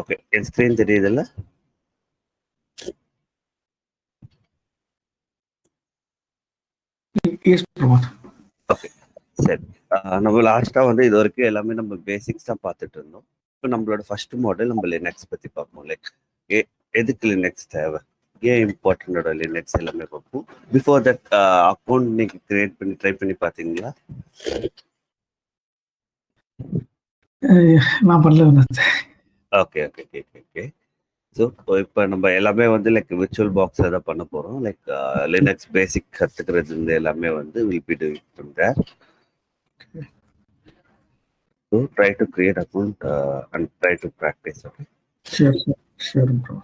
Okay, என் screen தெரியுதுல்ல? Okay, சரி. நம்ம லாஸ்டா வந்து இது வரைக்கும் எல்லாமே நம்ம பேசிக்ஸ் தான் பார்த்துட்டு இருந்தோம். இப்போ நம்மளோட ஃபர்ஸ்ட் மாடல் நம்ம லினக்ஸ் பத்தி பார்ப்போம். லைக் எதுக்கு லினக்ஸ் தேவை, ஏன் இம்பார்ட்டண்டோட லினக்ஸ் எல்லாமே பார்ப்போம். பிஃபோர் தட் அக்கௌண்ட் நீங்க கிரியேட் பண்ணி ட்ரை பண்ணி பார்த்தீங்களா? நான் பண்ணல. Okay okay okay okay. So இப்போ நம்ம எல்லாமே வந்து லைக் விர்ச்சுவல் பாக்ஸ் தான் பண்ண போகிறோம். லைக் லினக்ஸ் பேசிக் கற்றுக்கிறது இந்த எல்லாமே வந்து will be doing from there. So try to create account and try to practice. Okay. Sure, bro.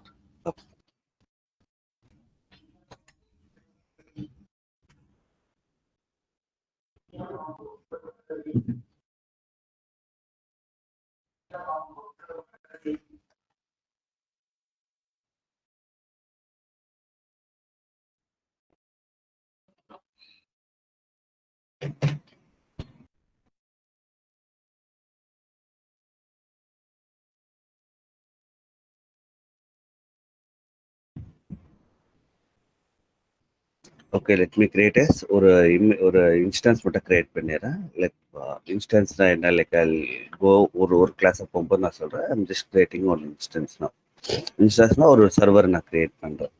Okay. Okay, let me create as ஒரு இன்ஸ்டன்ஸ் மட்டும் கிரியேட் பண்ணிடுறேன். லைக் இன்ஸ்டன்ஸ்னா என்ன, லைக் கோ ஒரு கிளாஸை போகும்போது நான் சொல்கிறேன். ஐம் ஜஸ்ட் கிரியேட்டிங் ஒரு இன்ஸ்டன்ஸ்னா ஒரு சர்வர் நான் கிரியேட் பண்ணுறேன்.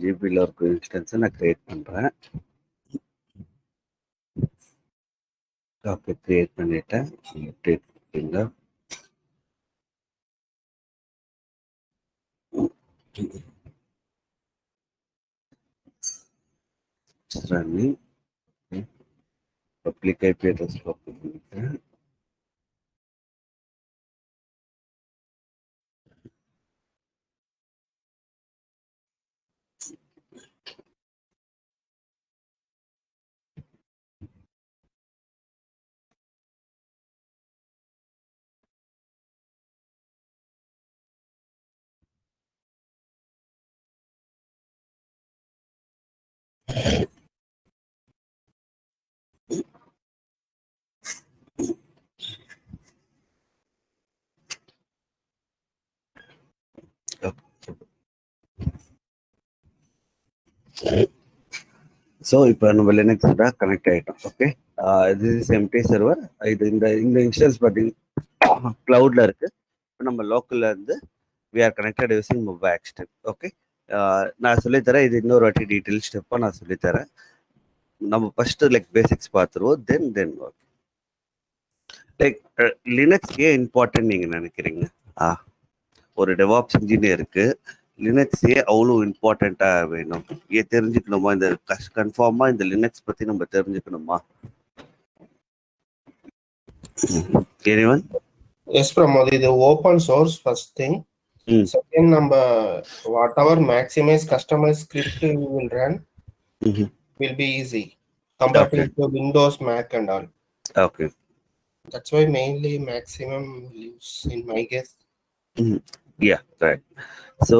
ஜிபியில் இருக்க இன்ஸ்டன்ஸை நான் கிரியேட் பண்ணுறேன். ஓகே, கிரியேட் பண்ணிட்டேன். running public IP address copy பண்ணிட்டேன். ஸோ இப்போ நம்ம லினக்ஸோட கனெக்ட் ஆகிட்டோம். ஓகே, இது இஸ் எம்டி சர்வர். இது இந்த இன்ஸ்டன்ஸ் பார்த்தீங்கன்னா க்ளவுடில் இருக்குது. இப்போ நம்ம லோக்கலில் இருந்து we are connected using mobile step. Okay, நான் சொல்லித்தரேன். இது இன்னொரு வாட்டி டீட்டெயில் ஸ்டெப்பாக நான் சொல்லித்தரேன். நம்ம ஃபஸ்ட்டு லைக் பேசிக்ஸ் பார்த்துருவோம். தென் ஓகே, லைக் லினக்ஸ் ஏன் இம்பார்ட்டன்ட் நீங்கள் நினைக்கிறீங்க? ஒரு டெவாப்ஸ் இன்ஜினியருக்கு லினக்ஸே அவ்வளோ இம்பார்ட்டண்ட்டாக வேணும், ஏன் தெரிஞ்சுக்கணுமா? இந்த கன்ஃபார்மாக இந்த லினக்ஸ் பற்றி நம்ம தெரிஞ்சுக்கணுமா? எனிவன்? எஸ் பிரமோத், இது open source first thing. Second, நம்ம whatever maximise customise script you will run will be easy compared to Windows, Mac and all. Okay. That's why mainly maximum use in my guess. Yeah, right. So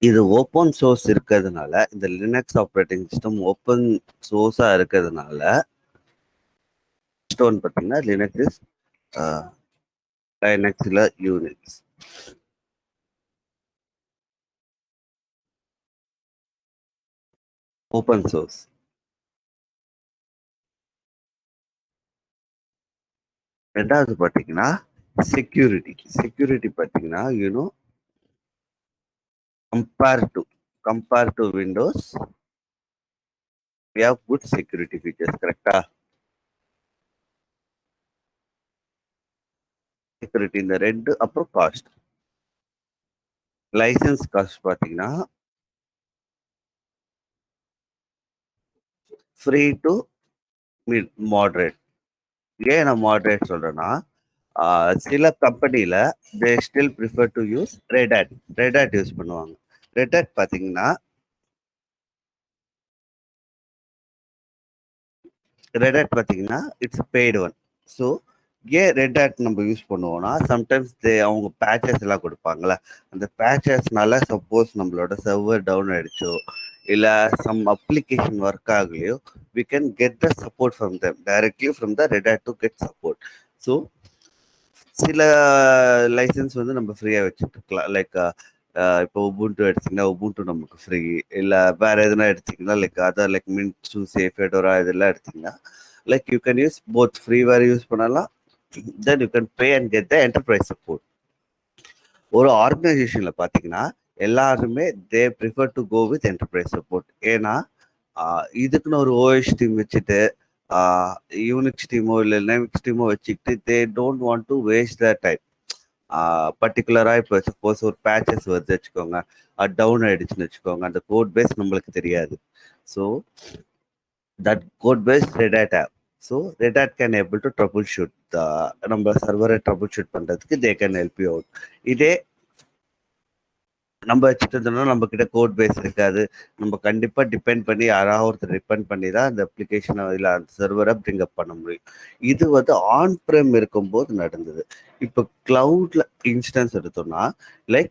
இது open source இருக்கிறதுனால, இந்த Linux operating system open சோர்ஸா இருக்கிறதுனால stone பார்த்தீங்கன்னா Linux லினக்ஸ்ல Unix open source. ரெண்டாவது பார்த்தீங்கன்னா security பார்த்தீங்கன்னா compare to Windows, we have good security features. கரெக்டா? Security இந்த ரெண்டு. அப்புறம் காஸ்ட், லைசன்ஸ் காஸ்ட் பார்த்தீங்கன்னா ஃப்ரீ டு மிட் மாடரேட். ஏன் நான் மாடரேட் சொல்றேன்னா, சில கம்பெனியில் they still prefer to use Red use பண்ணுவாங்க. ரெட் பார்த்தீங்கன்னா இட்ஸ் பெய்டு ஒன். ஸோ ஏன் ரெட் ஹேட் நம்ம யூஸ் பண்ணுவோம்னா, சம்டைம்ஸ் அவங்க பேச்சஸ் எல்லாம் கொடுப்பாங்களே, அந்த பேச்சஸ்னால சப்போஸ் நம்மளோட சர்வர் டவுன் ஆயிடுச்சோ இல்லை சம் அப்ளிகேஷன் ஒர்க் ஆகலையோ, we can get the support from them directly from the Red Hat to get support. So சில லைசன்ஸ் வந்து நம்ம ஃப்ரீயாக வச்சுட்டுருக்கலாம். லைக் இப்போ உபுண்டு எடுத்திங்கன்னா உபுண்டு நமக்கு ஃப்ரீ. இல்லை வேற எதுனா எடுத்திங்கன்னா like other like Mint, SUSE, Fedora இதெல்லாம் எடுத்திங்கன்னா like you can use both. Free வேறு யூஸ் பண்ணலாம், then you can pay and get the enterprise support. ஒரு ஆர்கனைசேஷன்ல பார்த்தீங்கன்னா எல்லாருமே they prefer to go with enterprise support. ஏன்னா இதுக்குன்னு ஒரு ஓஎஸ் டீம் வச்சுட்டு யூனிக்ஸ் டீமோ இல்லை லினக்ஸ் டீமோ வச்சுக்கிட்டு they don't want to waste the time. பர்டிகுலராக இப்போ சப்போஸ் ஒரு பேச்சஸ் வருது வச்சுக்கோங்க, அது டவுன் ஆயிடுச்சுன்னு வச்சுக்கோங்க, அந்த கோட் பேஸ் நம்மளுக்கு தெரியாது. So that code base Red Hat of. So Red Hat can able to troubleshoot நம்ம சர்வரை ட்ரபுள் ஷூட் பண்ணுறதுக்கு they can help you out. இதே நம்ம வச்சுட்டு இருந்தோம்னா நம்ம கிட்ட கோட் பேஸ் இருக்காது. நம்ம கண்டிப்பாக டிபெண்ட் பண்ணி யாராவது ஒருத்தர் டிபெண்ட் பண்ணி தான் அந்த அப்ளிகேஷனை இல்லை அந்த சர்வரை பிரிங் அப் பண்ண முடியும். இது வந்து ஆன் ப்ரெம் இருக்கும்போது நடந்தது. இப்போ கிளவுட்ல இன்ஸ்டன்ஸ் எடுத்தோம்னா லைக்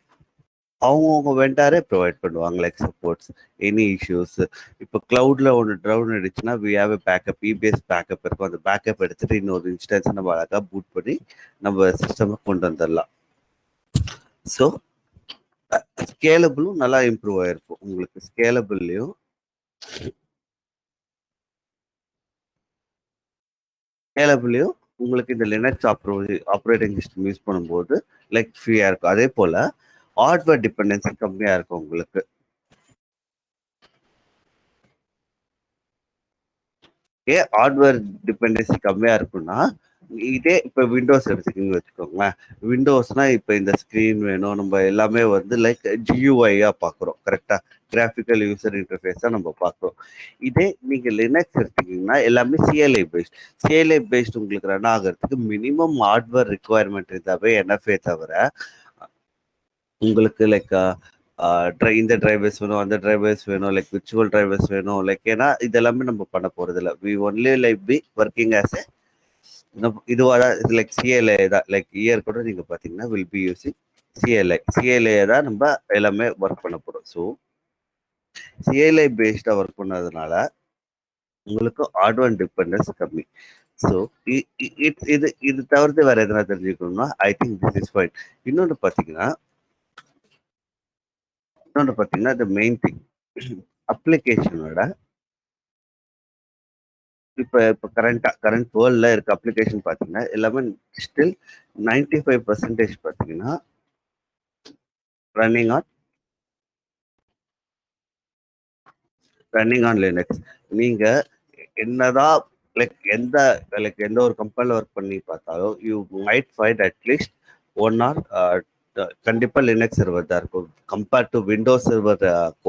அவங்கவுங்க வெண்டாரே ப்ரொவைட் பண்ணுவாங்க லைக் சப்போர்ட்ஸ் எனி இஷ்யூஸ். இப்போ கிளவுட்ல ஒன்று டவுன் ஆயிடுச்சுன்னா we have backup, EBS backup இருக்கும். அந்த பேக்கப் எடுத்துட்டு இன்னொரு இன்ஸ்டன்ஸை நம்ம அழகாக பூட் பண்ணி நம்ம சிஸ்டமை கொண்டு வந்துடலாம். ஸோ ஸ்கேலபிளும் நல்லா இம்ப்ரூவ் ஆயிருக்கும் உங்களுக்கு. ஸ்கேலபிள்லையும் உங்களுக்கு இந்த லினக்ஸ் ஆப்ரேட்டிங் சிஸ்டம் யூஸ் பண்ணும்போது லைக் ஃப்ரீயா இருக்கும். அதே போல ஹார்ட்வேர் டிபெண்டன்சி கம்மியா இருக்கும் உங்களுக்கு. ஏன் ஹார்ட்வேர் டிபெண்டன்சி கம்மியா இருக்குன்னா, இதே இப்போ விண்டோஸ் எடுத்துக்கிங்கன்னு வச்சுக்கோங்களேன். விண்டோஸ்னா இப்போ இந்த ஸ்க்ரீன் வேணும், நம்ம எல்லாமே வந்து லைக் ஜியூஐயா பார்க்குறோம். கரெக்டா? கிராஃபிக்கல் யூசர் இன்டர்ஃபேஸாக நம்ம பார்க்குறோம். இதே நீங்கள் லினக்ஸ் எடுத்துக்கிங்கன்னா எல்லாமே சிஎல்ஐ பேஸ்ட் உங்களுக்கு ரன் ஆகிறதுக்கு மினிமம் ஹார்ட்வேர் ரிக்குவயர்மெண்ட் இருந்தாவே என்எஃப்ஏ தவிர உங்களுக்கு லைக் இந்த டிரைவர்ஸ் வேணும், அந்த டிரைவர்ஸ் வேணும், லைக் விர்ச்சுவல் டிரைவர்ஸ் வேணும். லைக் ஏன்னா இதெல்லாமே நம்ம பண்ண போகிறது இல்லை. We only like be working as a இதுவாக தான். இது லைக் சிஎல்ஐ தான். லைக் இயர் கூட நீங்கள் பார்த்தீங்கன்னா வில் பி யூஸிங் சிஎல்ஐ தான் நம்ம எல்லாமே ஒர்க் பண்ண போகிறோம். ஸோ சிஎல்ஐ பேஸ்டாக ஒர்க் பண்ணதுனால உங்களுக்கு ஹார்ட்வேர் டிபெண்டன்ஸ் கம்மி. ஸோ இது தவிர்த்து வேற எதனா தெரிஞ்சுக்கணும்னா I think this is fine. இன்னொன்று பார்த்தீங்கன்னா இந்த மெயின் திங் அப்ளிகேஷனோட இப்போ கரண்ட் வேர்ல்டில் இருக்க அப்ளிகேஷன் பார்த்தீங்கன்னா எல்லாமே ஸ்டில் 95% பார்த்தீங்கன்னா ரன்னிங் ஆன் லினக்ஸ். நீங்கள் என்னதான் எந்த ஒரு கம்பெனியில் ஒர்க் பண்ணி பார்த்தாலும் you might find at least 1 hour கண்டிப்பாக லினக்ஸ் சர்வர் தான் இருக்கும். கம்பேர்ட் டு விண்டோஸ் சர்வர்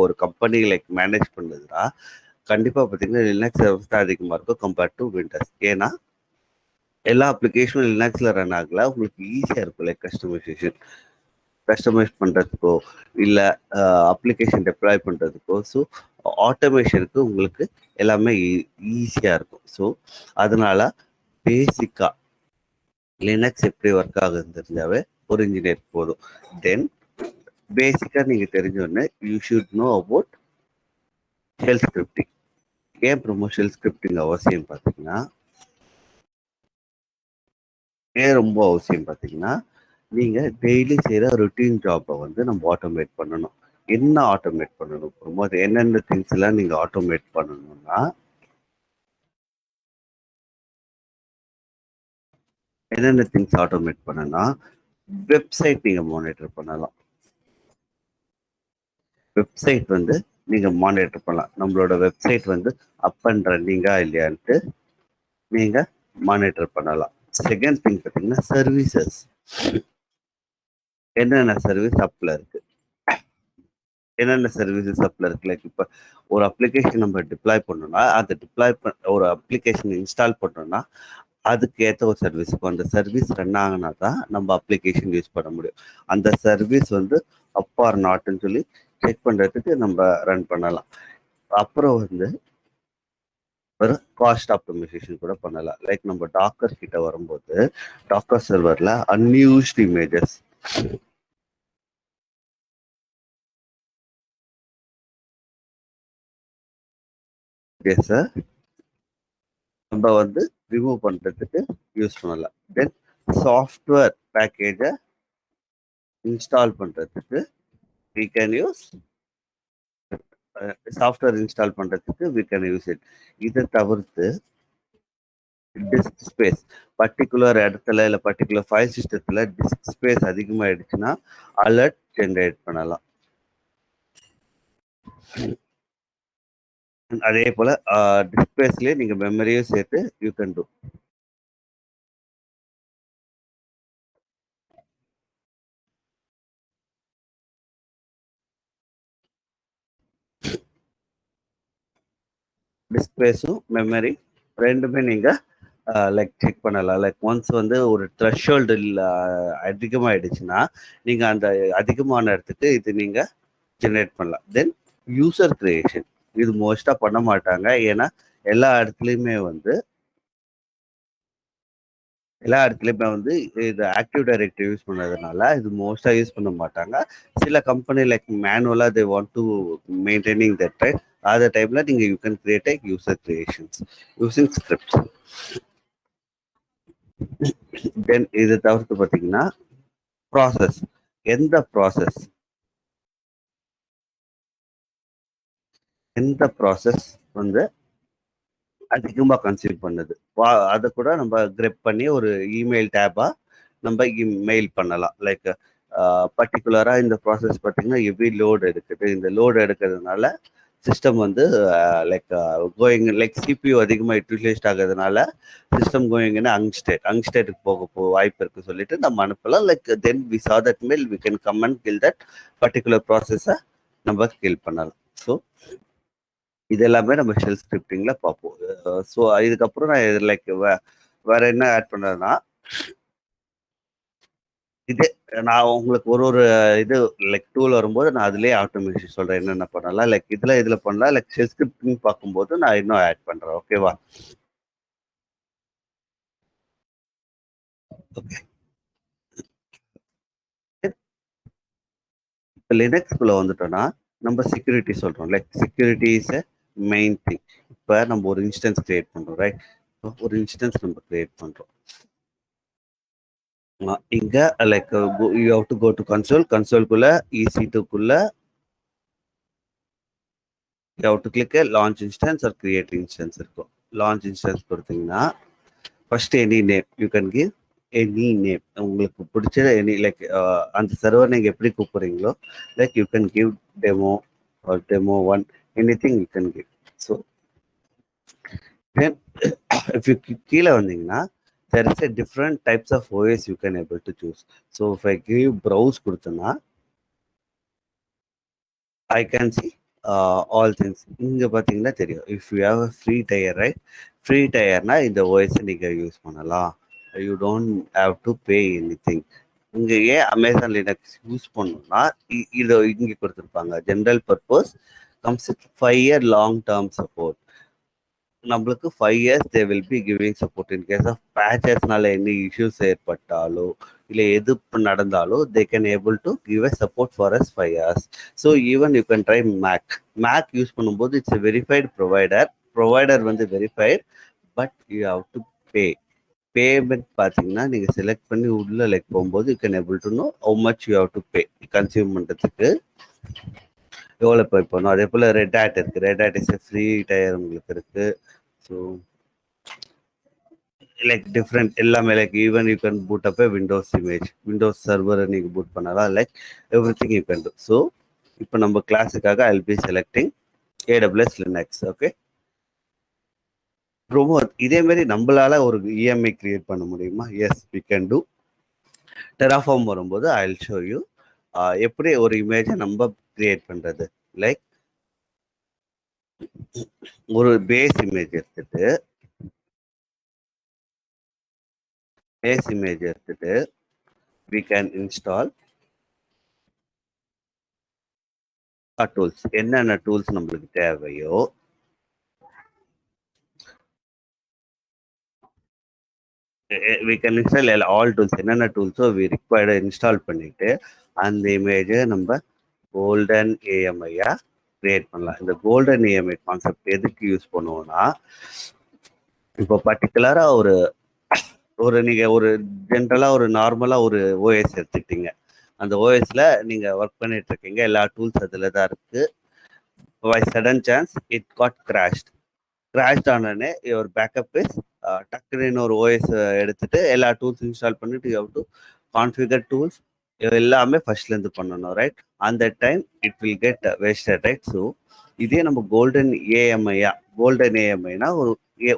ஒரு கம்பெனி லைக் மேனேஜ் பண்ணுதுன்னா கண்டிப்பாக பார்த்தீங்கன்னா லினக்ஸ் சர்வர்ஸ் தான் அதிகமாக இருக்கும் கம்பேர்ட் டு விண்டோஸ். ஏன்னா எல்லா அப்ளிகேஷனும் லினக்ஸில் ரன் ஆகல, உங்களுக்கு ஈஸியாக இருக்கும். லைக் கஸ்டமைஸ் பண்ணுறதுக்கோ இல்லை அப்ளிகேஷன் டெப்ளாய் பண்ணுறதுக்கோ, ஸோ ஆட்டோமேஷனுக்கு உங்களுக்கு எல்லாமே ஈஸியாக இருக்கும். ஸோ அதனால பேசிக்காக லினக்ஸ் எப்படி ஒர்க் ஆகுதுன்னு தெரிஞ்சாவே ஒரு இன்ஜினியர் போதும். தென் பேசிக்காக நீங்கள் தெரிஞ்சோடனே you should know about shell scripting. ஏன் ஷெல் ஸ்கிரிப்டிங் அவசியம் பார்த்தீங்கன்னா, ரொம்ப அவசியம் பார்த்தீங்கன்னா, நீங்கள் டெய்லி செய்கிற ரொட்டீன் ஜாப்பை வந்து நம்ம ஆட்டோமேட் பண்ணணும். என்ன ஆட்டோமேட் பண்ணணும்? அது என்னென்ன திங்ஸ் எல்லாம் நீங்கள் ஆட்டோமேட் பண்ணணும்னா, என்னென்ன திங்ஸ் ஆட்டோமேட் பண்ணலாம்? வெப்சைட் நீங்க மானிட்டர் பண்ணலாம். வெப்சைட் வந்து நீங்க மானிட்டர் பண்ணலாம். நம்மளோட வெப்சைட் வந்து அப் அண்ட் ரன்னிங்கா இல்லையான்ட்டு நீங்க மானிட்டர் பண்ணலாம். செகண்ட் திங் பார்த்தீங்கன்னா சர்வீசஸ். என்னென்ன சர்வீஸ் அப்ல இருக்கு, என்னென்ன சர்வீசஸ் அப்ல இருக்கு. லைக் இப்போ ஒரு அப்ளிகேஷன் நம்ம டிப்ளாய் பண்ணோம்னா அந்த ஒரு அப்ளிகேஷன் இன்ஸ்டால் பண்ணோம்னா அதுக்கு ஏற்ற ஒரு சர்வீஸ் இருக்கும். அந்த சர்வீஸ் ரன் ஆகினா தான் நம்ம அப்ளிகேஷன் யூஸ் பண்ண முடியும். அந்த சர்வீஸ் வந்து அப் ஆர் நாட்னு சொல்லி செக் பண்ணுறதுக்கு நம்ம ரன் பண்ணலாம். அப்புறம் வந்து ஒரு காஸ்ட் ஆப்டிமைசேஷன் கூட பண்ணலாம். லைக் நம்ம டாக்கர் கிட்ட வரும்போது டாக்கர் சர்வரில் அன்யூஸ்ட் இமேஜஸ் நம்ம வந்து ரிமூவ் பண்ணுறதுக்கு யூஸ் பண்ணலாம். தென் சாஃப்ட்வேர் பேக்கேஜை இன்ஸ்டால் பண்ணுறதுக்கு we can use software install பண்ணுறதுக்கு we can use it. இதை தவிர்த்து டிஸ்க் ஸ்பேஸ் பர்டிகுலர் இடத்துல இல்லை பர்டிகுலர் ஃபைல் சிஸ்டத்தில் டிஸ்க் ஸ்பேஸ் அதிகமாகிடுச்சுன்னா அலர்ட் ஜென்ரேட் பண்ணலாம். அதே போல் டிஸ்க் ஸ்பேஸ்லேயே நீங்கள் மெமரியும் சேர்த்து யூ கேன் டூ. டிஸ்க் ஸ்பேஸும் மெமரி ரெண்டுமே நீங்கள் லைக் செக் பண்ணலாம். லைக் ஒன்ஸ் வந்து ஒரு த்ரெஷ்ஹோல்டு அதிகமாகிடுச்சுன்னா நீங்கள் அந்த அதிகமான இடத்துக்கு இது நீங்கள் ஜென்ரேட் பண்ணலாம். தென் யூசர் கிரியேஷன் இது மோஸ்ட்டாக பண்ண மாட்டாங்க. ஏன்னா எல்லா இடத்துலையுமே வந்து இது ஆக்டிவ் டைரக்டரி யூஸ் பண்ணதுனால இது மோஸ்ட்டாக யூஸ் பண்ண மாட்டாங்க. சில கம்பெனி லைக் மேனுவலாக they want to maintaining that right. அந்த டைமில் நீங்கள் you can create a user creations using scripts. Then இது தவிர்த்து பார்த்தீங்கன்னா ப்ராசஸ். எந்த ப்ராசஸ் வந்து அதிகமாக கன்சியூம் பண்ணுது அதை கூட நம்ம கிரெப் பண்ணி ஒரு இமெயில் டேப்பாக நம்ம மெயில் பண்ணலாம். லைக் பர்டிகுலராக இந்த ப்ராசஸ் பார்த்தீங்கன்னா எவ்ரி லோடு எடுக்குது. இந்த லோடு எடுக்கிறதுனால சிஸ்டம் வந்து லைக் கோயிங் லைக் சிபியூ அதிகமாக யூட்டிலைஸ்ட் ஆகிறதுனால சிஸ்டம் கோயிங்னு அங்ஸ்டேட்டுக்கு போக வாய்ப்பு இருக்குது சொல்லிட்டு நம்ம அனுப்பலாம். Like then we saw that mail we can come and kill that particular ப்ராசஸை நம்ம கில் பண்ணலாம். ஸோ இது எல்லாமே நம்ம ஷெல் ஸ்கிரிப்டிங்ல பார்ப்போம். ஸோ இதுக்கப்புறம் நான் லைக் வேற என்ன ஆட் பண்றேன்னா இதே நான் உங்களுக்கு ஒரு இது லைக் டூல் வரும்போது நான் அதுலேயே ஆட்டோமேஷன் சொல்றேன் என்னென்ன பண்ணலாம். லைக் இதுல பண்ணலாம். லைக் ஷெல் ஸ்கிரிப்டிங் பார்க்கும்போது நான் இன்னும் ஆட் பண்றேன். ஓகேவா? ஓகே. இப்போ லினக்ஸ்குள்ள வந்துட்டோம்னா நம்ம செக்யூரிட்டி சொல்றோம். Like security is a main thing. இப்போ நம்ம ஒரு இன்ஸ்டன்ஸ் கிரியேட் பண்றோம் ரைட். ஒரு இன்ஸ்டன்ஸ் நம்ம கிரியேட் பண்றோம். இங்க like you have to go to கன்சோல்குள்ள EC2குள்ள you have to click launch instance or create instance இருக்கும். லான்ச் இன்ஸ்டன்ஸ் கொடுத்தீங்கன்னா first any name you can give any name. உங்களுக்கு பிடிச்ச எனி லைக் அந்த சர்வர் நீங்கள் எப்படி கூப்பிட்றீங்களோ like you can give demo or demo 1 anything you can give. So then if you கீழே வந்தீங்கன்னா there is a different types of OS you can able to choose. So if I give browse கொடுத்தேன்னா I can see all things. இங்கே பார்த்தீங்கன்னா தெரியும். If you have a free tier right, free டயர்னா இந்த ஓஎஸை நீங்கள் யூஸ் பண்ணலாம். You don't have to pay any thing. இங்கே ஏன் அமேசான் லினக்ஸ் யூஸ் பண்ணணும்னா இதை இங்கே கொடுத்துருப்பாங்க. General purpose comes 5 year long term support. நம்மளுக்கு 5 years they will be giving support. In case of பேச்சஸ்னால என்ன இஷ்யூஸ் ஏற்பட்டாலோ இல்லை எது நடந்தாலோ they can able to give a support for us 5 years. So even you can try make use பண்ணும்போது it's verified provider வந்து verified, but you have to pay. Payment பார்த்தீங்கன்னா நீங்கள் செலக்ட் பண்ணி உள்ள லைக் போகும்போது you can able to know how much you have to pay consume பண்ணுறதுக்கு எவ்வளோ pay பண்ணணும். அதே போல் ரெட் ஹேட் இருக்குது. Red Hat is free tier உங்களுக்கு இருக்குது. ஸோ like different எல்லாமே like even you can boot up a windows image, windows server நீங்க boot பண்ணலாம், like everything you can do. So இப்போ நம்ம கிளாஸுக்காக I'll be selecting AWS Linux. Okay, ரொம்ப இதே மாதிரி நம்மளால ஒரு EMI கிரியேட் பண்ண முடியுமா? Yes, we can do. Terraform வரும்போது I'll show you எப்படி ஒரு இமேஜை நம்ம கிரியேட் பண்றது. லைக் ஒரு பேஸ் இமேஜ் எடுத்துட்டு we can install tools. என்னென்ன டூல்ஸ் நம்மளுக்கு தேவையோ we can install all tools. என்னென்ன டூல்ஸோ we required இன்ஸ்டால் பண்ணிட்டு அந்த இமேஜை நம்ம கோல்டன் ஏஎம்ஐயா கிரியேட் பண்ணலாம். இந்த கோல்டன் ஏஎம்ஐ கான்செப்ட் எதுக்கு யூஸ் பண்ணுவோம்னா, இப்போ பர்டிகுலரா ஒரு நீங்க ஒரு ஜென்ரலா ஒரு நார்மலா ஒரு ஓஎஸ் எடுத்துக்கிட்டீங்க. அந்த ஓஎஸ்ல நீங்க ஒர்க் பண்ணிட்டு இருக்கீங்க, எல்லா டூல்ஸ் அதுல தான் இருக்கு. By sudden chance it got crashed ஆனே ஒரு பேக்கப் இஸ் டக்குன்னு இன்னொரு ஓஎஸ் எடுத்துட்டு எல்லா டூல்ஸ் இன்ஸ்டால் பண்ணிட்டு you have to configure tools எல்லாமே ஃபர்ஸ்ட்ல இருந்து பண்ணணும், ரைட்? அந்த time it will get wasted, right? So இதே நம்ம கோல்டன் ஏஎம்ஐனா ஒரு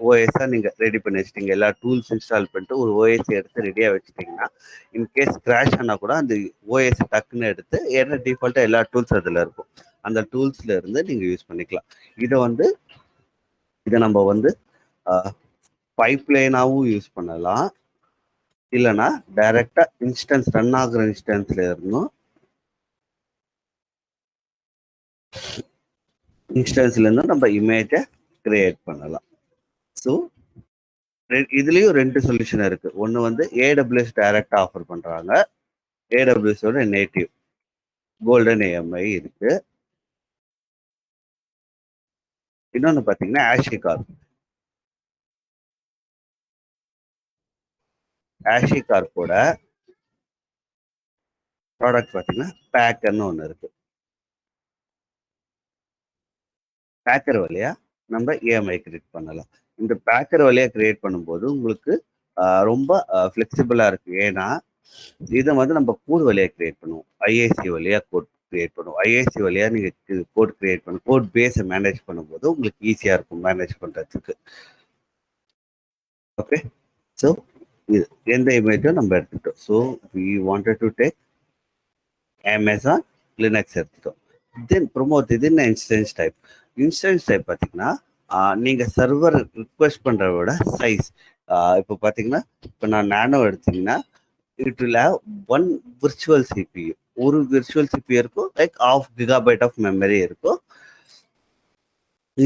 ஓஎஸ்ஸா நீங்க ரெடி பண்ணி வச்சிட்டீங்க, எல்லா டூல்ஸ் இன்ஸ்டால் பண்ணிட்டு ஒரு ஓஎஸ் எடுத்து ரெடியா வச்சுட்டீங்கன்னா, இன்கேஸ் கிராஷ் ஆனா கூட அந்த ஓஎஸ் டக்குன்னு எடுத்து ஏன்னா டிஃபால்ட்டா எல்லா டூல்ஸ் அதுல இருக்கும், அந்த டூல்ஸ்ல இருந்து நீங்க யூஸ் பண்ணிக்கலாம். இதை நம்ம வந்து பைப்லைனாவும் யூஸ் பண்ணலாம், இல்லைன்னா டைரக்டா இன்ஸ்டன்ஸ் ரன் ஆகுற இன்ஸ்டன்ஸ்ல இருந்தும் நம்ம இமேஜை கிரியேட் பண்ணலாம். ஸோ இதுலயும் 2 சொல்யூஷன் இருக்கு. ஒன்று வந்து AWS டைரக்டா ஆஃபர் பண்றாங்க, AWS நேட்டிவ் கோல்டன் ஏஎம்ஐ இருக்கு. இன்னொன்னு பாத்தீங்கன்னா ஆஷிகார்போட ப்ராடக்ட் பாத்தீங்கன்னா பேக்கர்னு ஒன்று இருக்கு. பேக்கர் வழியா நம்ம ஏஎம்ஐ கிரியேட் பண்ணலாம். இந்த பேக்கர் வழியா கிரியேட் பண்ணும்போது உங்களுக்கு ரொம்ப ஃபிளெக்சிபிளா இருக்கு. ஏன்னா இதை வந்து நம்ம கோட் வழியா கிரியேட் பண்ணுவோம், ஐஏசி வழியா கோட் கிரியேட் பண்ணுவோம். ஐஏசி வழியா நீங்க கோட் கிரியேட் பண்ணும், கோட் பேஸை மேனேஜ் பண்ணும்போது உங்களுக்கு ஈஸியா இருக்கும் மேனேஜ் பண்றதுக்கு. ஓகே, ஸோ இது எந்த இமேஜும் நம்ம எடுத்துட்டோம். So we wanted to take Amazon Linux எடுத்துட்டோம். தென் ப்ரொமோட் இது என்ன இன்ஸ்டன்ஸ் டைப் பார்த்தீங்கன்னா, நீங்க சர்வர் ரிக்வெஸ்ட் பண்றத விட சைஸ் இப்போ பார்த்தீங்கன்னா, இப்போ நான் நானோ எடுத்தீங்கன்னா it will have 1 virtual CPU. ஒரு விர்ச்சுவல் சிபியு இருக்கும், லைக் 1/2 GB ஆஃப் மெமரி இருக்கும்.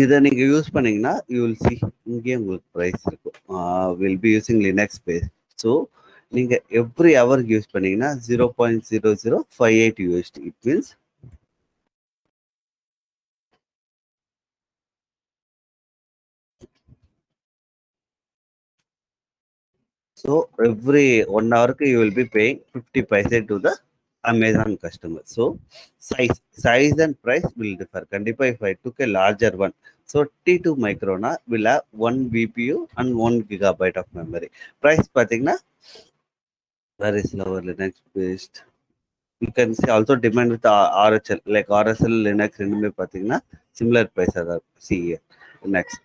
இதை நீங்க யூஸ் பண்ணீங்கன்னா யூ வில் சி இங்கே உங்களுக்கு ப்ரைஸ் இருக்கும். Will be using Linux base. So நீங்க எவ்ரி ஹவருக்கு யூஸ் பண்ணீங்கன்னா 0.0058 USD. It means so every 1 hourக்கு you will be paying 50 paise to the Amazon customer. So size and price will differ. Kandipa if I took a larger one, so T2 Microna will have 1 BPU and 1 GB of memory. Price pathina where is lower Linux based. You can see also demand with RHL, like RSL Linux ரெண்டுமே பாத்தீங்கன்னா similar price are see here. Next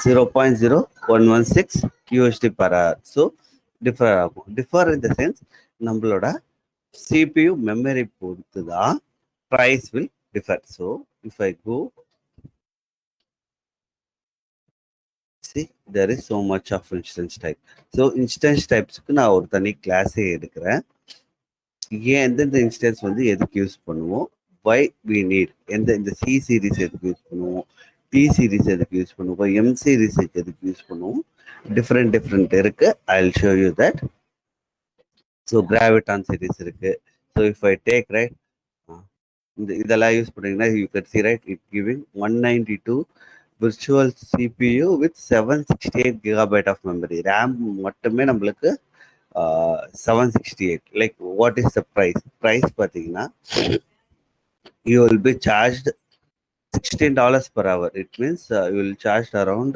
0.0116 USD per hour. So differ in the sense நம்மளோட CPU memory பொறுத்து தான் price will differ. So if I go see there is so much of instance type. So instance typesக்கு நான் ஒரு தனி கிளாஸே எடுக்கிறேன். ஏன் எந்தெந்த instance வந்து எதுக்கு யூஸ் பண்ணுவோம், வை வி நீட், இந்த சி சீரிஸ் எதுக்கு யூஸ் பண்ணுவோம், டி சீரிஸ் எதுக்கு யூஸ் பண்ணுவோம், எம் சீரிஸ் எதுக்கு யூஸ் பண்ணுவோம், டிஃப்ரெண்ட் இருக்கு. I will show you that. So Graviton series இருக்கு. So if I take right இதெல்லாம் யூஸ் பண்ணீங்கன்னா you can see right it giving 192 virtual CPU with 768 GB of memory. RAM மட்டுமே நம்மளுக்கு 768. Like what is the price பாத்தீங்கன்னா you will be charged $16 per hour. It means you will charge around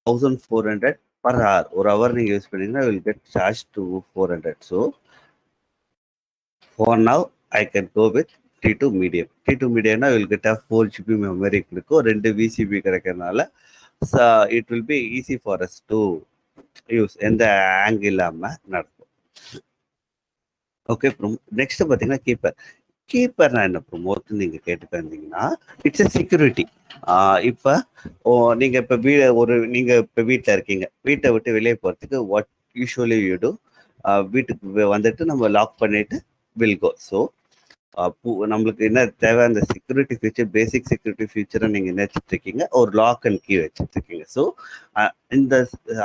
1400 per hour. ஒரு hour நீங்கள் use பண்ணீங்கன்னா will get charge to 400. So for now I can go with T2 medium. T2 medium will get a 4 GB memory கிடைக்கும், 2 VCB கிடைக்கிறதுனால it will be easy for us to use. எந்த angle இல்லாமல் நடக்கும். Okay, next பார்த்தீங்கன்னா கீப்பர்னா என்ன promote நீங்கள் கேட்டுட்டு இருந்தீங்கன்னா இட்ஸ் எ செக்யூரிட்டி. இப்போ நீங்கள் இப்போ நீங்கள் இப்போ வீட்டில் இருக்கீங்க, வீட்டை விட்டு வெளியே போகிறதுக்கு வாட் யூஸ்வலி யூ டூ, வீட்டுக்கு வந்துட்டு நம்ம லாக் பண்ணிட்டு வில் கோ. ஸோ நம்மளுக்கு என்ன தேவை, அந்த செக்யூரிட்டி ஃபீச்சர், பேசிக் செக்யூரிட்டி ஃபீச்சரை நீங்கள் என்ன வச்சுருக்கீங்க, ஒரு லாக் அண்ட் கீ வச்சுருக்கீங்க. ஸோ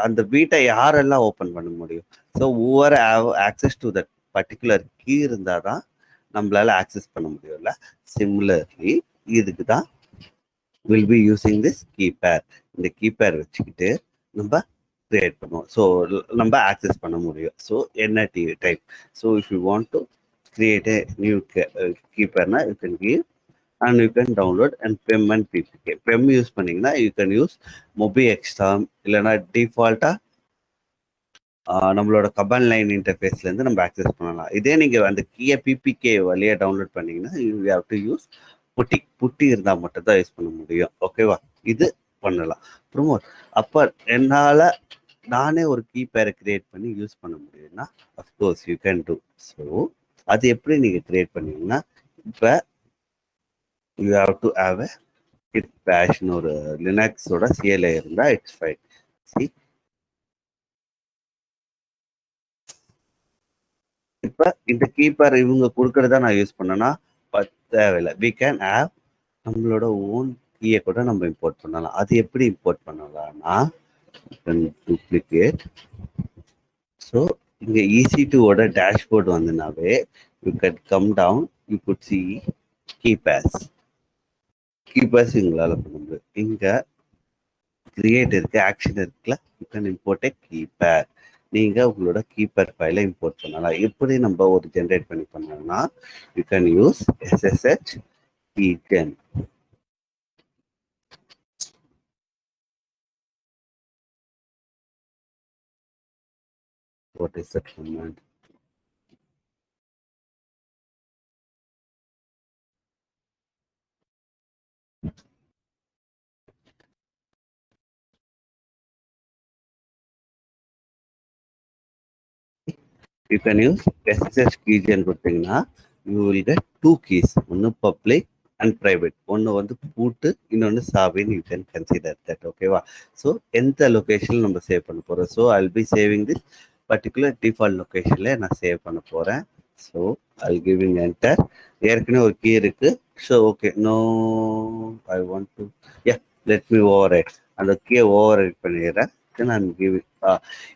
அந்த வீட்டை யாரெல்லாம் ஓப்பன் பண்ண முடியும்? So over have access to that particular key இருந்தால் தான் நம்மளால ஆக்சஸ் பண்ண முடியும்ல. சிமிலர்லி இதுக்கு தான் will be using this key pair. இந்த கீபேர் வச்சுக்கிட்டு நம்ம கிரியேட் பண்ணுவோம். ஸோ நம்ம ஆக்சஸ் பண்ண முடியும். ஸோ என்ன type. So if you want to create a new keeper na you can give and you can download and PEM and PPK. PEM use பண்ணீங்கன்னா you can use Mobi Extra இல்லைன்னா டிஃபால்ட்டா நம்மளோட command line இன்டர்ஃபேஸ்ல இருந்து நம்ம access பண்ணலாம். இதே நீங்க அந்த கீயை பிபிகே வழியா டவுன்லோட் பண்ணீங்கன்னா யூ ஹேவ் டு யூஸ் புட்டி இருந்தால் மட்டும் தான் யூஸ் பண்ண முடியும். ஓகேவா, இது பண்ணலாம். ப்ரொமோட் அப்போ என்னால் நானே ஒரு கீபேரை கிரியேட் பண்ணி யூஸ் பண்ண முடியும்னா of course you can do. So அது எப்படி நீங்கள் கிரியேட் பண்ணீங்கன்னா, இப்போ you have to have a git பேஷ்னு ஒரு லினக்ஸோட சிஎல்ஏ இருந்தால் இட்ஸ் ஃபைன். சி இப்போ இந்த கீப்பர் இவங்க கொடுக்கறதா நான் யூஸ் பண்ணேன்னா தேவையில்லை. வி கேன் ஹேவ் நம்மளோட ஓன் கீயை கூட நம்ம இம்போர்ட் பண்ணலாம். அது எப்படி இம்போர்ட் பண்ணலாம்னா டூப்ளிகேட். ஸோ இங்கே EC2ஓட டேஷ்போர்ட் வந்துனாவே you can come down, you could see key pairs எங்களால் பண்ண முடியும். இங்கே கிரியேட் இருக்கு, ஆக்ஷன் இருக்குல்ல, you can import a key pair. நீங்கள் உங்களோட கீபேர் ஃபைலை இம்போர்ட் பண்ணலாம். எப்படி நம்ம ஒரு ஜென்ரேட் பண்ணோம்னா you can use SSH keygen. What is that command? You can use SSH keygen கொடுத்தீங்கன்னா you will get 2 keys. ஒன்று பப்ளிக் அண்ட் ப்ரைவேட். ஒன்று வந்து பூட்டு, இன்னொன்று சாவின்னு யூ கேன் கன்சிடர் தட். ஓகேவா, ஸோ எந்த லொக்கேஷனில் நம்ம சேவ் பண்ண போகிறோம். So I will be saving this particular default லொக்கேஷனில் நான் சேவ் பண்ண போகிறேன். So I will giving enter. ஏற்கனவே ஒரு கீ இருக்கு. So okay, no I want to let me overwrite. அந்த கீயை ஓவர் ரைட் பண்ணிடுறேன். நான்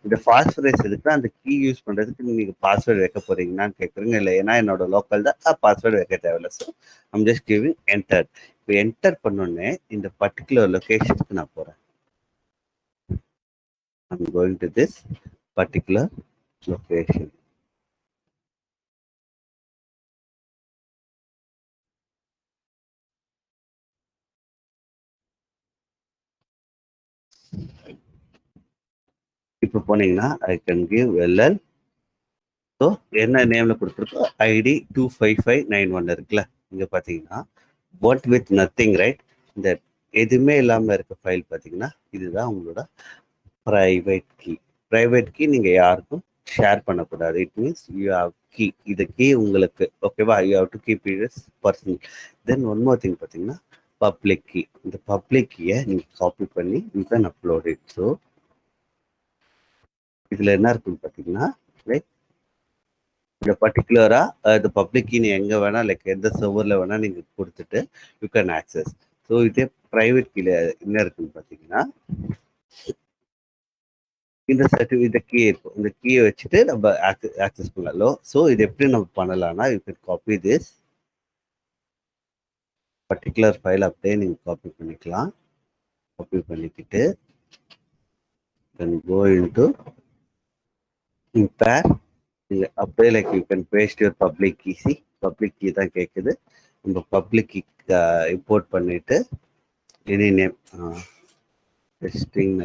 இந்த பாஸ்வேர்ட் எதுக்குன்னா அந்த கீ யூஸ் பண்றதுக்கு நீங்க பாஸ்வேர்டு வைக்க போறீங்கன்னான்னு கேட்குறீங்க. இல்லை, ஏன்னா என்னோட லோக்கல் தான் பாஸ்வேர்டு வைக்க தேவையில்லை. So I'm just giving enter. இப்போ என்டர் பண்ணோடனே இந்த பர்டிகுலர் லொகேஷனுக்கு நான் போறேன். I'm going to this particular location. இப்போ போனீங்கன்னா I can give LL. So என்ன நேம்ல கொடுத்துருக்கோ ID 25591 இருக்குல்ல, இங்க பார்த்தீங்கன்னா வாட் வித் நத்திங் ரைட். இந்த எதுவுமே இல்லாமல் இருக்க ஃபைல் பார்த்தீங்கன்னா இதுதான் உங்களோட ப்ரைவேட் கீ. ப்ரைவேட் கீ நீங்கள் யாருக்கும் ஷேர் பண்ணக்கூடாது. It means you have key, இது கீ உங்களுக்கு. ஓகேவா, you have to keep it personal. Then one more thing பார்த்தீங்கன்னா பப்ளிக் கீ. இந்த பப்ளிக் கீயை நீங்கள் காப்பி பண்ணி you can upload it. So இதில் என்ன இருக்குன்னு பார்த்தீங்கன்னா லைக் இந்த பர்டிகுலரா இந்த பப்ளிக் கீ எங்க வேணா லைக் எந்த சர்வர்ல வேணா நீங்க கொடுத்துட்டு யூ கேன் ஆக்சஸ். ஸோ இதே பிரைவேட் கீல என்ன இருக்குன்னு பார்த்தீங்கன்னா இந்த கீ இருக்கும். இந்த கீயை வச்சுட்டு நம்ம ஆக்சஸ் பண்ணலாம். ஸோ இது எப்படி நம்ம பண்ணலாம்னா you can copy this particular file அப்படியே நீங்க காப்பி பண்ணிக்கலாம். காப்பி பண்ணிக்கிட்டு கேன் கோ இன்டு இம்பேர். அப்படியே like you can paste your public key. See public key தான் கேட்குது. நம்ம பப்ளிக் கீ இம்போர்ட் பண்ணிட்டு எனி நேம் டெஸ்டிங்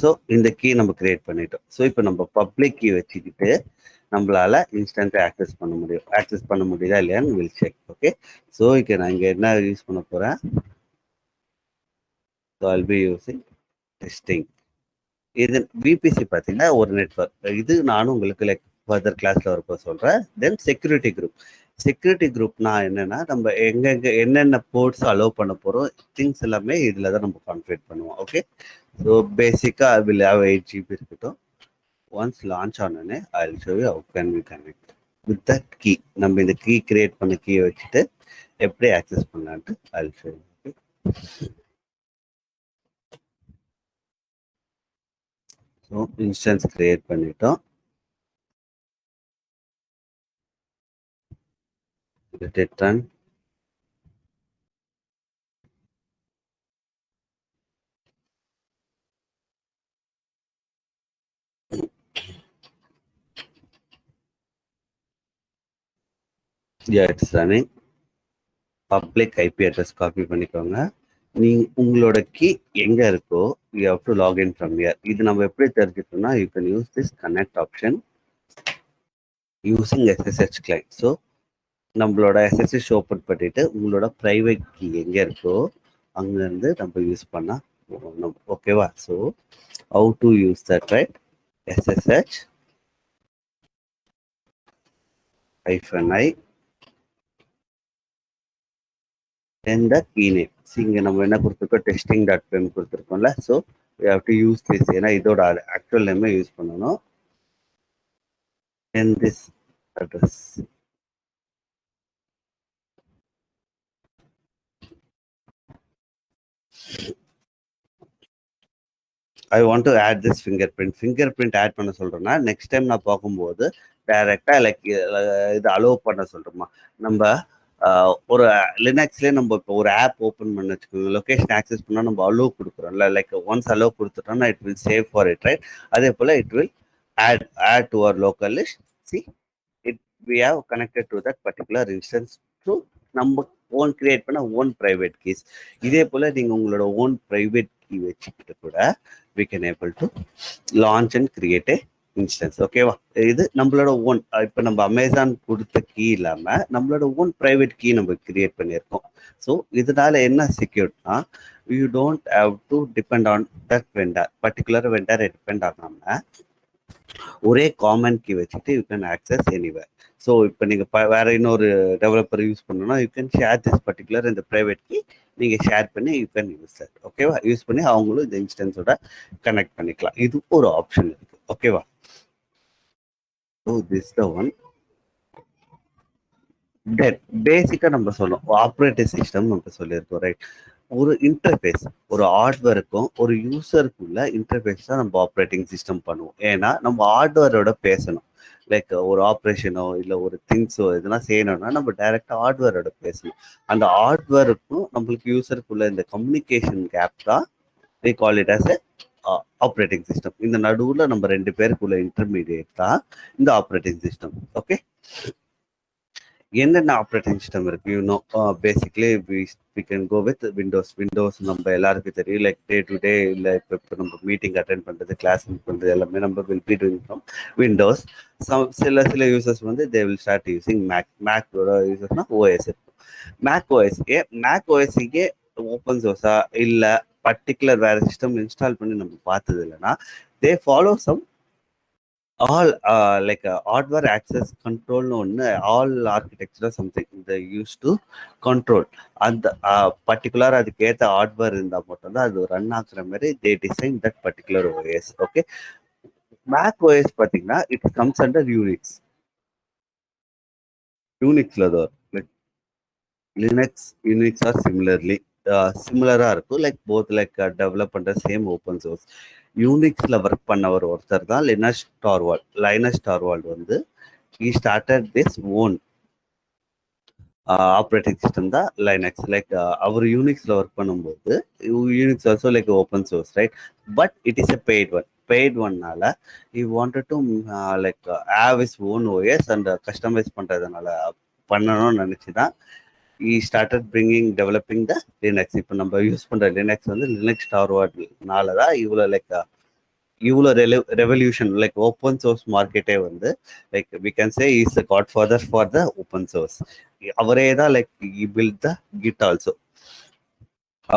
ஸோ இந்த கீ நம்ம கிரியேட் பண்ணிட்டோம். ஸோ இப்போ நம்ம பப்ளிக் கீ வச்சுக்கிட்டு நம்மளால இன்ஸ்டன்ட்டை ஆக்சஸ் பண்ண முடியுதா இல்லையான்னு வில் செக். ஓகே, ஸோ இங்கே நான் இங்கே என்ன யூஸ் பண்ண போகிறேன், so I'll be using testing. இது விபிசி பார்த்தீங்கன்னா ஒரு நெட்வொர்க். இது நானும் உங்களுக்கு லைக் ஃபர்தர் கிளாஸ்ல வரப்போ சொல்கிறேன். தென் செக்யூரிட்டி குரூப். செக்யூரிட்டி குரூப்னா என்னன்னா, நம்ம எங்கெங்க என்னென்ன போர்ட்ஸ் அலோவ் பண்ண போகிறோம் திங்ஸ் எல்லாமே இதில் தான் நம்ம கான்ஃபிகர் பண்ணுவோம். ஓகே, ஸோ பேசிக்காக வில் ஹேவ் 8 GB இருக்கட்டும். ஒன்ஸ் லான்ச் ஆனோடனே I will show you how can we connect with that key. நம்ம இந்த கீ கிரியேட் பண்ண கீயை வச்சுட்டு எப்படி ஆக்சஸ் பண்ணலான்ட்டு I will show you. Okay, so instance create பண்ணிட்டோம். Let it run. Yeah, it's running. Public IP address copy பண்ணிக்கோங்க. உங்களோட கீ எங்க இருக்கோ you have to login from here. இது நம்ம எப்படி தெரிஞ்சுக்கணும்னா, you can use this connect option using SSH client. So நம்மளோட SSH ஓப்பன் பண்ணிட்டு உங்களோட ப்ரைவேட் கீ எங்க இருக்கோ அங்கேருந்து நம்ம யூஸ் பண்ணா போகணும். ஓகேவா? So how to use that, right? SSH -i and the key name. இங்கே நம்ம என்ன கொடுத்துருக்கோம், testing.pem கொடுத்துருக்கோம்ல. So we have to use this. ஏன்னா இதோட ஆக்சுவல் நேமே யூஸ் பண்ணணும். and this address. I want to add this fingerprint add பண்ண சொல்றேன்னா நெக்ஸ்ட் டைம் நான் பார்க்கும்போது டைரக்டா லைக் இது அலோவ் பண்ண சொல்றோமா. நம்ம ஒரு லினக்ஸ்லேயே நம்ம இப்போ ஒரு ஆப் ஓப்பன் பண்ண வச்சுக்கோங்க, லொக்கேஷன் ஆக்சஸ் பண்ணால் நம்ம அலோவ் கொடுக்குறோம்ல, லைக் ஒன்ஸ் அலோவ் கொடுத்துட்டோம்னா it will save for it, right? அதே போல் it will add to our local list. See, we have connected to that particular instance through நம்ம ஓன் கிரியேட் பண்ண ஓன் ப்ரைவேட் கீஸ். இதே போல் நீங்கள் உங்களோட own private key வச்சுக்கிட்டு கூட we can able to launch and create a instance. ஓகேவா? இது நம்மளோட ஓன், இப்போ நம்ம அமேசான் கொடுத்த கீ இல்லாமல் நம்மளோட ஓன் ப்ரைவேட் கீ நம்ம கிரியேட் பண்ணியிருக்கோம். ஸோ இதனால என்ன செக்யூர்னா, you don't have to depend on that vendor, particular வெண்டரை டிபெண்ட் ஆகாமல் ஒரே காமன் கீ வச்சுட்டு you can access anywhere. So இப்போ நீங்கள் வேற இன்னொரு டெவலப்பர் யூஸ் பண்ணணும்னா you can share this particular இந்த ப்ரைவேட் கீ நீங்கள் ஷேர் பண்ணி யூ கேன் யூஸ் தட். ஓகேவா? யூஸ் பண்ணி அவங்களும் இந்த இன்ஸ்டன்ஸோட கனெக்ட் பண்ணிக்கலாம். இது ஒரு ஆப்ஷன் இருக்கு. ஓகேவா? So this the one. Then பேசிக்காக நம்ம சொல்லணும் ஆப்ரேட்டிங் சிஸ்டம் நம்ம சொல்லியிருக்கோம், ரைட்? ஒரு இன்டர்ஃபேஸ், ஒரு ஹார்ட்வேருக்கும் ஒரு யூசருக்குள்ள இன்டர்ஃபேஸ் தான் நம்ம ஆப்ரேட்டிங் சிஸ்டம் பண்ணுவோம். ஏன்னா நம்ம ஹார்ட்வேரோட பேசணும். லைக் ஒரு ஆப்ரேஷனோ இல்லை ஒரு திங்ஸோ எதுனா செய்யணும்னா நம்ம டைரெக்டாக ஹார்ட்வேரோட பேசணும். அந்த ஹார்ட்வேருக்கும் நம்மளுக்கு யூசருக்குள்ள இந்த கம்யூனிகேஷன் கேப் தான் we call it as a operating system. இந்த நடுவில் நம்ம ரெண்டு பேருக்குள்ள இன்டர்மீடியேட் தான் இந்த ஆப்ரேட்டிங் சிஸ்டம். ஓகே, என்னென்ன ஆப்ரேட்டிங் சிஸ்டம் இருக்கு? You know basically we can go with Windows நம்ம எல்லாருக்கும் தெரியும். லைக் டே டு டே இல்லை இப்போ நம்ம மீட்டிங் அட்டென்ட் பண்ணுறது, கிளாஸ் பண்ணுறது எல்லாமே நம்ம will be doing from Windows. சில யூசர்ஸ் வந்து தே வில் ஸ்டார்ட் யூசிங் மேக்கோட யூசர்ஸ்னா ஓஎஸ் இருக்கும். மேக் ஓஎஸ்க்கே ஓப்பன் சோர்ஸா இல்லை பர்டிகுலர் வேற சிஸ்டம் இன்ஸ்டால் பண்ணி நம்ம பார்த்தது இல்லைன்னா they follow some all like hardware access கண்ட்ரோல்னு ஒன்று, ஆல் ஆர்கிடெக்சர் சம்திங் இதை யூஸ் டு கண்ட்ரோல் அந்த பர்டிகுலர் அதுக்கு ஏற்ற ஹார்ட்வேர் இருந்தால் மட்டும்தான் அது ரன் ஆகுற மாதிரி they design that particular OS. Okay, Mac OS பார்த்தீங்கன்னா இட் கம்ஸ் அண்டர் யூனிக்ஸ்ல தான் லைக் லினக்ஸ் ஆர் சிமிலராக இருக்கும். லைக் போத் லைக் டெவலப் பண்ணுற சேம் ஓப்பன் சோர்ஸ். யூனிக்ஸில் ஒர்க் பண்ணவர் ஒருத்தர் தான் லினஸ் டார்வால்ட் வந்து he started this own operating system தான் லைனக்ஸ். லைக் அவர் யூனிக்ஸில் work பண்ணும்போது Unix also like open source, right? But it is a paid ஒன்னால he wanted to like have his own OS and customise பண்ணுறதுனால பண்ணணும்னு நினச்சி தான் he started developing the Linux. இப்போ நம்ம use பண்ணுற லினக்ஸ் வந்து லினக்ஸ் டார்வால்ட்னால தான் இவ்வளோ லைக் இவ்வளோ ரெவல்யூஷன் லைக் ஓப்பன் சோர்ஸ் மார்க்கெட்டே வந்து like we can say is the god father for the open source. அவரே தான் like build the kit also.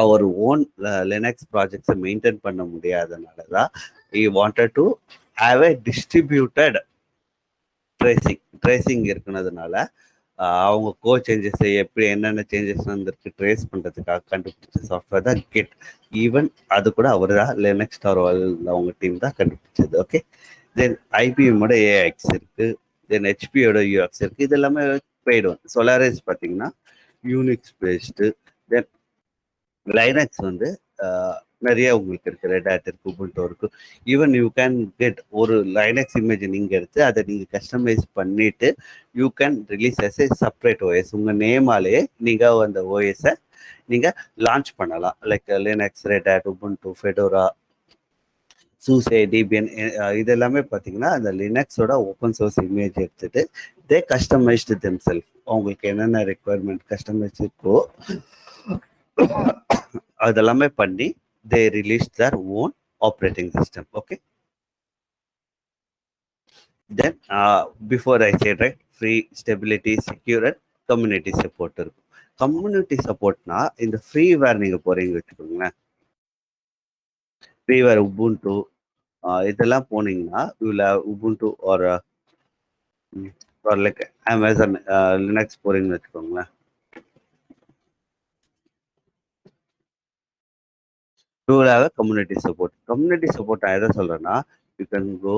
அவர் ஓன் லினக்ஸ் ப்ராஜெக்ட்ஸை மெயின்டைன் பண்ண முடியாதனால தான் he wanted to have a distributed tracing இருக்கிறதுனால அவங்க கோட் சேஞ்சஸ் எப்படி என்னென்ன சேஞ்சஸ் வந்துருக்கு ட்ரேஸ் பண்ணுறதுக்காக கண்டுபிடிச்ச சாஃப்ட்வேர் தான் கிட். ஈவன் அது கூட அவர் தான் லினக்ஸ் டார்வால் அவங்க டீம் தான் கண்டுபிடிச்சது. ஓகே, தென் ஐபிஎம்மோட ஏஎக்ஸ் இருக்குது, தென் ஹெச்பியோட யூஎக்ஸ் இருக்குது. இது எல்லாமே பெய்டு ஒன். சோலாரிஸ் பார்த்தீங்கன்னா யூனிக்ஸ் பேஸ்டு. தென் லைனக்ஸ் வந்து நிறைய உங்களுக்கு இருக்குது, ரெட் ஹேட் இருக்குது, உபுண்டு இருக்குது. ஈவன் யூ கேன் கெட் ஒரு லைனக்ஸ் இமேஜ் நீங்கள் எடுத்து அதை நீங்கள் கஸ்டமைஸ் பண்ணிவிட்டு you can release as a separate OS. உங்கள் நேமாலேயே நீங்கள் அந்த ஓஎஸை நீங்கள் லான்ச் பண்ணலாம். Like Linux, Red Hat, Ubuntu, Fedora, SUSE, Debian இது எல்லாமே பார்த்தீங்கன்னா அந்த லினக்ஸோட ஓப்பன் சோர்ஸ் இமேஜ் எடுத்துட்டு தே கஸ்டமைஸ்டு தெம் செல்ஃப். அவங்களுக்கு என்னென்ன ரெக்குவயர்மெண்ட் கஸ்டமைஸ் இருக்கோ அதெல்லாமே பண்ணி they released their own operating system. Okay, then before I said right, free, stability, secure and community support இருக்கும். கம்யூனிட்டி சப்போர்ட்னா இந்த ஃப்ரீவேர் நீங்க போறீங்க வச்சுக்கோங்களேன், ஃப்ரீவேர் உபுண்டு இதெல்லாம் போனீங்கன்னா யூல உபுண்டு ஒரு லைக் அமேசான் லினக்ஸ் போறீங்கன்னு வச்சுக்கோங்களேன், you will have a community support. Community support நான் எதை சொல்றேன்னா, you can go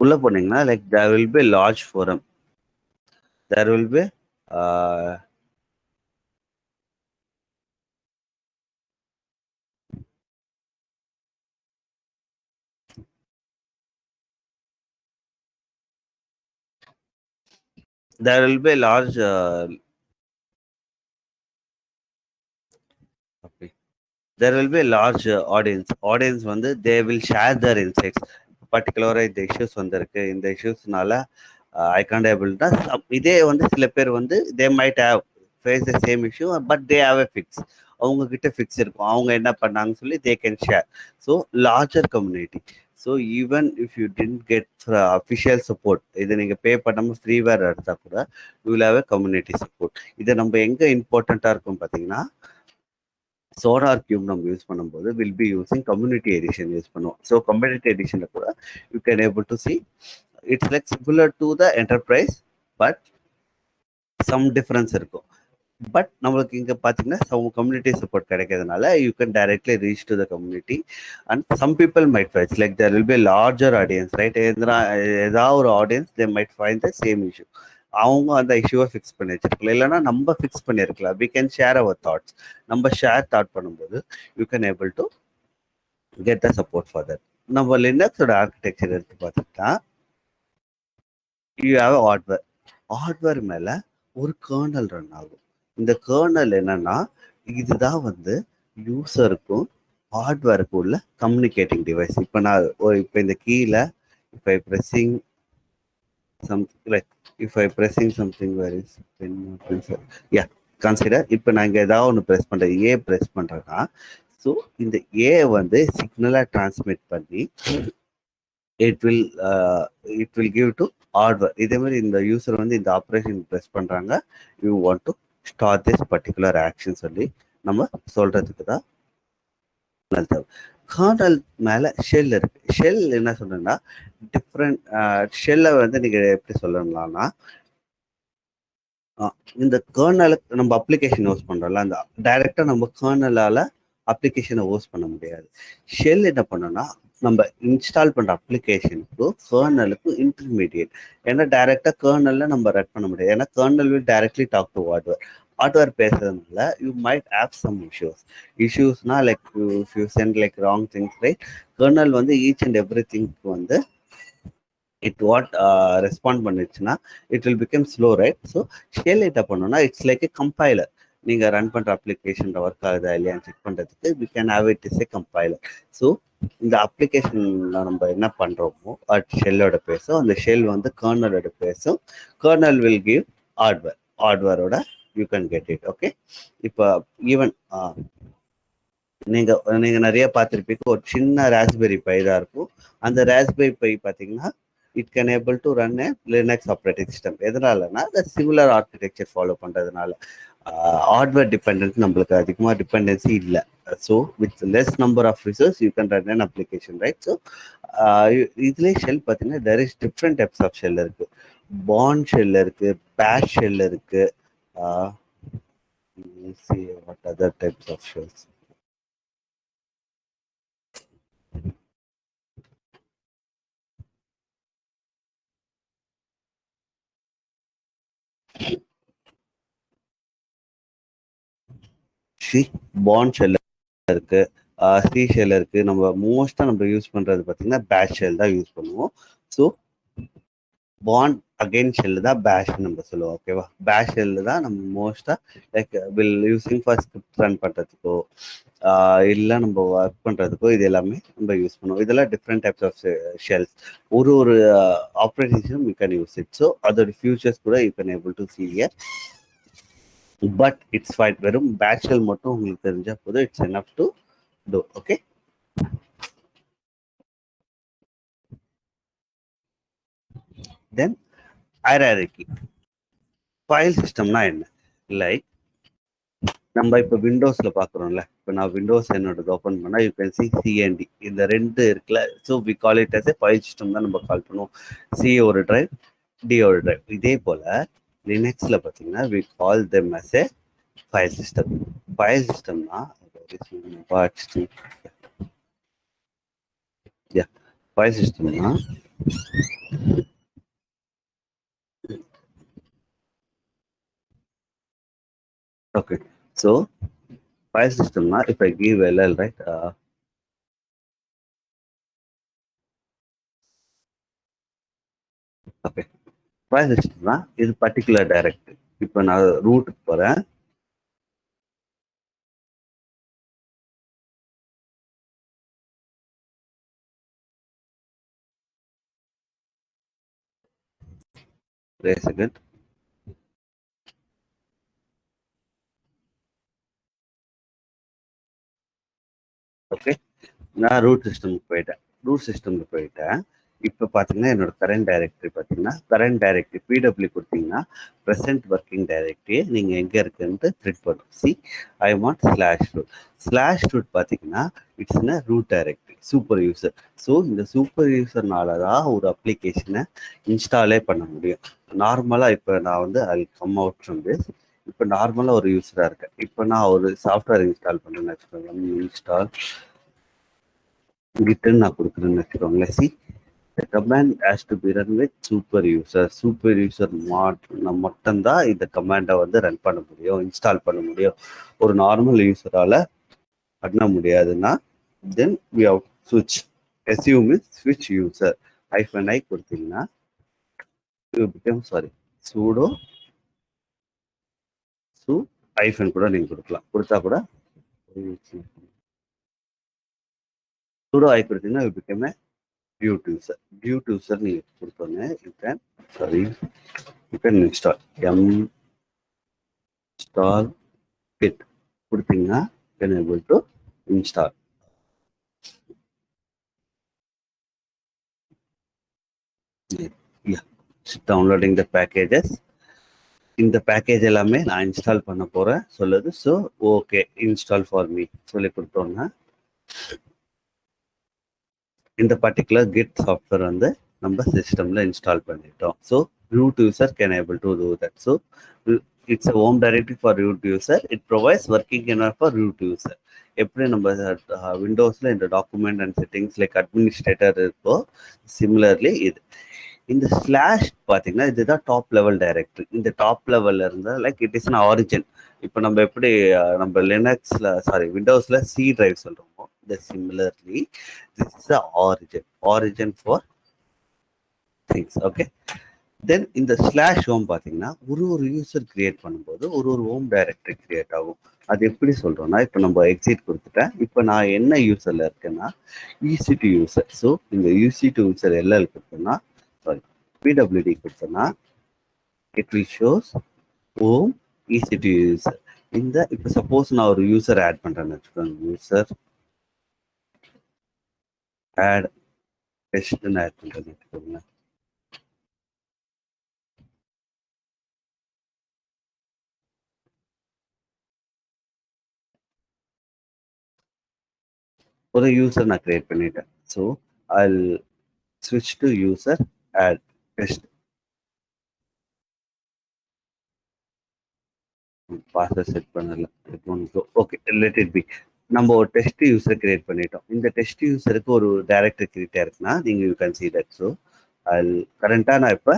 உள்ள போனீங்கன்னா like there will be large forum, there will be there will be a large there will be a large audience வந்து they will share their insights. பர்டிகுலராக இந்த issues வந்திருக்கு, இந்த இஷ்யூஸ்னால ஐ கான்ட் ஏபிள் தான். இதே வந்து சில பேர் வந்து they might have face the same issue but they have a fix. அவங்க கிட்ட ஃபிக்ஸ் இருக்கும், அவங்க என்ன பண்ணாங்கன்னு சொல்லி they can share. So larger community. So even if you didn't get official support, இதை நீங்கள் பே பண்ணாமல் ஃப்ரீவேர் எடுத்தால் கூட you will have a community support. இதை நம்ம எங்கே இம்பார்ட்டண்ட்டாக இருக்கும் பார்த்தீங்கன்னா, சோலார் கியூப் நம்ம யூஸ் பண்ணும்போது will be using community edition use பண்ணுவோம். ஸோ கம்யூனிட்டி எடிஷனில் கூட you can able to see it's like similar to the enterprise but some difference இருக்கும். பட் நம்மளுக்கு இங்கே பார்த்தீங்கன்னா சம் கம்யூனிட்டி சப்போர்ட் கிடைக்கிறதுனால you can directly reach to the community and some people might fights like there will be larger audience right. ஏதாவது ஒரு audience they might find the same issue, அவங்க அந்த இஷ்யூவை ஃபிக்ஸ் பண்ணி வச்சிருக்கலாம், இல்லைன்னா நம்ம ஃபிக்ஸ் பண்ணியிருக்கலாம். We can share our thoughts. நம்ம ஷேர் தாட் பண்ணும்போது you can able to get the support for that. நம்ம லினக்ஸோட ஆர்கிடெக்சர் எடுத்து பார்த்துட்டா யூ ஹேவ் ஹார்ட்வேர். ஹார்ட்வேர் மேலே ஒரு கர்னல் ரன் ஆகும். இந்த கர்னல் என்னன்னா, இதுதான் வந்து யூசருக்கும் ஹார்ட்வேருக்கும் உள்ள கம்யூனிகேட்டிங் டிவைஸ். இப்போ இந்த கீழே இப்போ ஐ pressing something like if I pressing something, where is pen pencil, yeah consider இப்போ நான் இங்கே ஏதாவது ஒன்று ப்ரெஸ் பண்ணுறேன், ஏ ப்ரெஸ் பண்ணுறேன்னா ஸோ இந்த ஏ வந்து சிக்னலாக டிரான்ஸ்மிட் பண்ணி it will give to hardware. இதே மாதிரி இந்த யூசர் வந்து இந்த ஆப்ரேஷன் ப்ரெஸ் பண்ணுறாங்க, you want to start this particular action சொல்லி நம்ம சொல்கிறதுக்கு தான் தேவை. கர்னல் மேலே ஷெல் இருக்கு. ஷெல் என்ன சொல்றேன்னா டிஃப்ரெண்ட் ஷெல்லை வந்து நீங்கள் எப்படி சொல்லலாம்னா, இந்த கர்னலுக்கு நம்ம அப்ளிகேஷன் யூஸ் பண்ணுறோம்ல, அந்த டைரெக்டாக நம்ம கர்னலால் அப்ளிகேஷனை யூஸ் பண்ண முடியாது. ஷெல் என்ன பண்ணோம்னா நம்ம இன்ஸ்டால் பண்ணுற அப்ளிகேஷனுக்கும் கர்னலுக்கும் இன்டர்மீடியேட். ஏன்னா டைரெக்டாக கர்னலில் நம்ம ரன் பண்ண முடியாது, ஏன்னா kernel will directly talk to hardware பேசுறதுனால யூ மைட் ஹேவ் சம் இஷ்யூஸ்னா like if you send like wrong things right, kernel வந்து ஈச் அண்ட் எவ்ரி திங்க்கு வந்து இட் வாட் ரெஸ்பாண்ட் பண்ணிச்சுன்னா it will become slow right. So shell என்ன பண்ணோம்னா it's like a compiler. நீங்கள் run பண்ணுற application work ஆகுதா இல்லையான்னு செக் பண்ணுறதுக்கு we can have it as a compiler. So இந்த அப்ளிகேஷனில் நம்ம என்ன பண்ணுறோமோ ஷெல்லோட பேசும், அந்த ஷெல் வந்து கர்னலோட பேசும். கர்னல் வில் கிவ் ஹார்ட்வேரோட you can get it. Okay, இப்போ ஈவன் நீங்க நிறைய பார்த்துருப்பீங்க, ஒரு சின்ன ராஸ்பெரி பை தான் இருக்கும். அந்த ராஸ்பெரி பை பார்த்தீங்கன்னா it can able to run a Linux operating system. எதனாலனா அந்த சிமிலர் ஆர்கிடெக்சர் ஃபாலோ பண்ணுறதுனால ஹார்ட்வேர் டிபெண்டன்ஸ் நம்மளுக்கு அதிகமாக டிபெண்டன்சி இல்லை. So with less number of resource you can run an application, right? So இதுலேயே ஷெல் பார்த்தீங்கன்னா there is different types of shell இருக்கு. பாண்ட் ஷெல் இருக்கு, பேஷ் ஷெல் இருக்கு. See what other types of shells. Bond shell இருக்கு, C shell இருக்கு. நம்ம மோஸ்டா நம்ம யூஸ் பண்றது பார்த்தீங்கன்னா பேஷ் ஷெல் தான் யூஸ் பண்ணுவோம். ஸோ பாண்ட் அகைன் ஷெல் தான் பேஷ் நம்ம சொல்லுவோம். ஓகேவா? பேஷ் ஷெல் தான் நம்ம மோஸ்டா like will using for script run பண்ணுறதுக்கோ இல்லை நம்ம ஒர்க் பண்ணுறதுக்கோ இது எல்லாமே நம்ம யூஸ் பண்ணுவோம். இதெல்லாம் டிஃப்ரெண்ட் டைப்ஸ் ஆஃப் ஷெல்ஸ். ஒரு operating system you can use it. So அதோட ஃபியூச்சர்ஸ் கூட you can able to see here. But it's fine. வெறும் பேஷ் ஷெல் மட்டும் உங்களுக்கு தெரிஞ்சா போதும், it's enough to do. Okay, then hierarchy. File சிஸ்டம்னா என்ன? லைக் நம்ம இப்போ விண்டோஸ்ல பார்க்குறோம்ல, இப்போ நான் விண்டோஸ் என்னோட ஓப்பன் பண்ணால் யூ கேன் சி சிஎன்டி, இந்த ரெண்டு இருக்குல்ல. So we call it as a file system தான் நம்ம கால் பண்ணுவோம். சி ஒரு டிரைவ், டி ஒரு டிரைவ். இதே போல் லினக்ஸில் பார்த்தீங்கன்னா we call them as a file system. File சிஸ்டம்னா ஃபைல் சிஸ்டம்னா okay, so file system na if I give ll, right, okay, file system na is particular directory. இப்போ நான் root போறேன், wait a second. ஓகே, நான் root சிஸ்டம்க்கு போயிட்டேன். இப்போ பார்த்தீங்கன்னா என்னோட கரண்ட் டைரக்டரி பார்த்தீங்கன்னா பிடபிள்யூ கொடுத்தீங்கன்னா ப்ரெசென்ட் ஒர்க்கிங் டைரக்டரியை நீங்கள் எங்கே இருக்குன்ட்டு பிரிண்ட் பண்ணும். See I want slash root பார்த்தீங்கன்னா it's in root directory super user. So இந்த சூப்பர் யூசர்னால தான் ஒரு அப்ளிகேஷனை இன்ஸ்டாலே பண்ண முடியும். நார்மலாக இப்போ நான் வந்து I come out from this. இப்போ நார்மலாக ஒரு யூஸராக இருக்கேன். இப்போ நான் ஒரு சாஃப்ட்வேர் இன்ஸ்டால் பண்ணுறேன்னு வச்சுக்கோங்க, இன்ஸ்டால் கிட்னு நான் கொடுக்குறேன்னு வச்சுக்கோங்களேன். C the command has to be run with super user மட்டும்தான் இந்த கமாண்டை வந்து ரன் பண்ண முடியும், இன்ஸ்டால் பண்ண முடியும். ஒரு நார்மல் யூஸரால பண்ண முடியாதுன்னா தென் we have switch. assume is switch user -i கொடுத்தீங்கன்னா you become sudo su - கூட நீங்க கொடுத்தா கூட sudo i கொடுத்தீங்கன்னா you become a root user நீங்க கொடுத்தோன்னே you can install install git கொடுத்தீங்கன்னா you can able to install. Yeah, downloading the packages. இந்த பேக்கேஜ் எல்லாமே நான் இன்ஸ்டால் பண்ண போறேன் சொல்லுது. So okay install for me சொல்லி கொடுத்தோன்னா இந்த பர்டிகுலர் கிட் சாஃப்ட்வேர் வந்து நம்ம சிஸ்டம்ல இன்ஸ்டால் பண்ணிட்டோம். So root user can able to do that. So it's home directory for root user. It provides working environment for root user. எப்படி நம்ம விண்டோஸ்ல இந்த document and settings like administrator இருக்கோ similarly இந்த ஸ்லாஷ் பார்த்தீங்கன்னா இதுதான் டாப் லெவல் டைரக்டரி. இந்த top லெவல்ல இருந்தால் like it is an origin. இப்போ நம்ம எப்படி நம்ம லினக்ஸ்ல விண்டோஸ்ல சி டிரைவ் சொல்றோமோ இந்த similarly this is origin for things. Okay, then இந்த ஸ்லாஷ் ஹோம் பார்த்தீங்கன்னா ஒரு யூசர் கிரியேட் பண்ணும்போது ஒரு ஹோம் டைரக்டரி கிரியேட் ஆகும். அது எப்படி சொல்றோம்னா, இப்போ நம்ம எக்ஸிட் கொடுத்துட்டேன். இப்போ நான் என்ன யூசர்ல இருக்கேன்னா EC2 யூசர். ஸோ இந்த EC2 யூசர் LL கொடுத்தோம்னா, சாரி, PWD கொடுத்தோம்னா it will shows home EC2 user. இந்த இப்போ சப்போஸ் நான் ஒரு யூசர் ஆட் பண்றேன்னு வச்சுக்கோங்க, யூசர் ஆட் டெஸ்ட்னு ஆட் பண்றேன்னு வச்சுக்கோங்க. ஒரு யூசர் நான் கிரியேட் பண்ணிட்டேன். ஸோ ஐ ஸ்விட்ச் to user add test. Password set பண்ணல. Okay, let it be. நம்ம ஒரு டெஸ்ட் யூசர் கிரியேட் பண்ணிட்டோம். இந்த டெஸ்ட் யூசருக்கு ஒரு டைரக்டரி கிரியேட் ஆயிருக்குன்னா நீங்க you can see that. So கரண்டா நான் இப்போ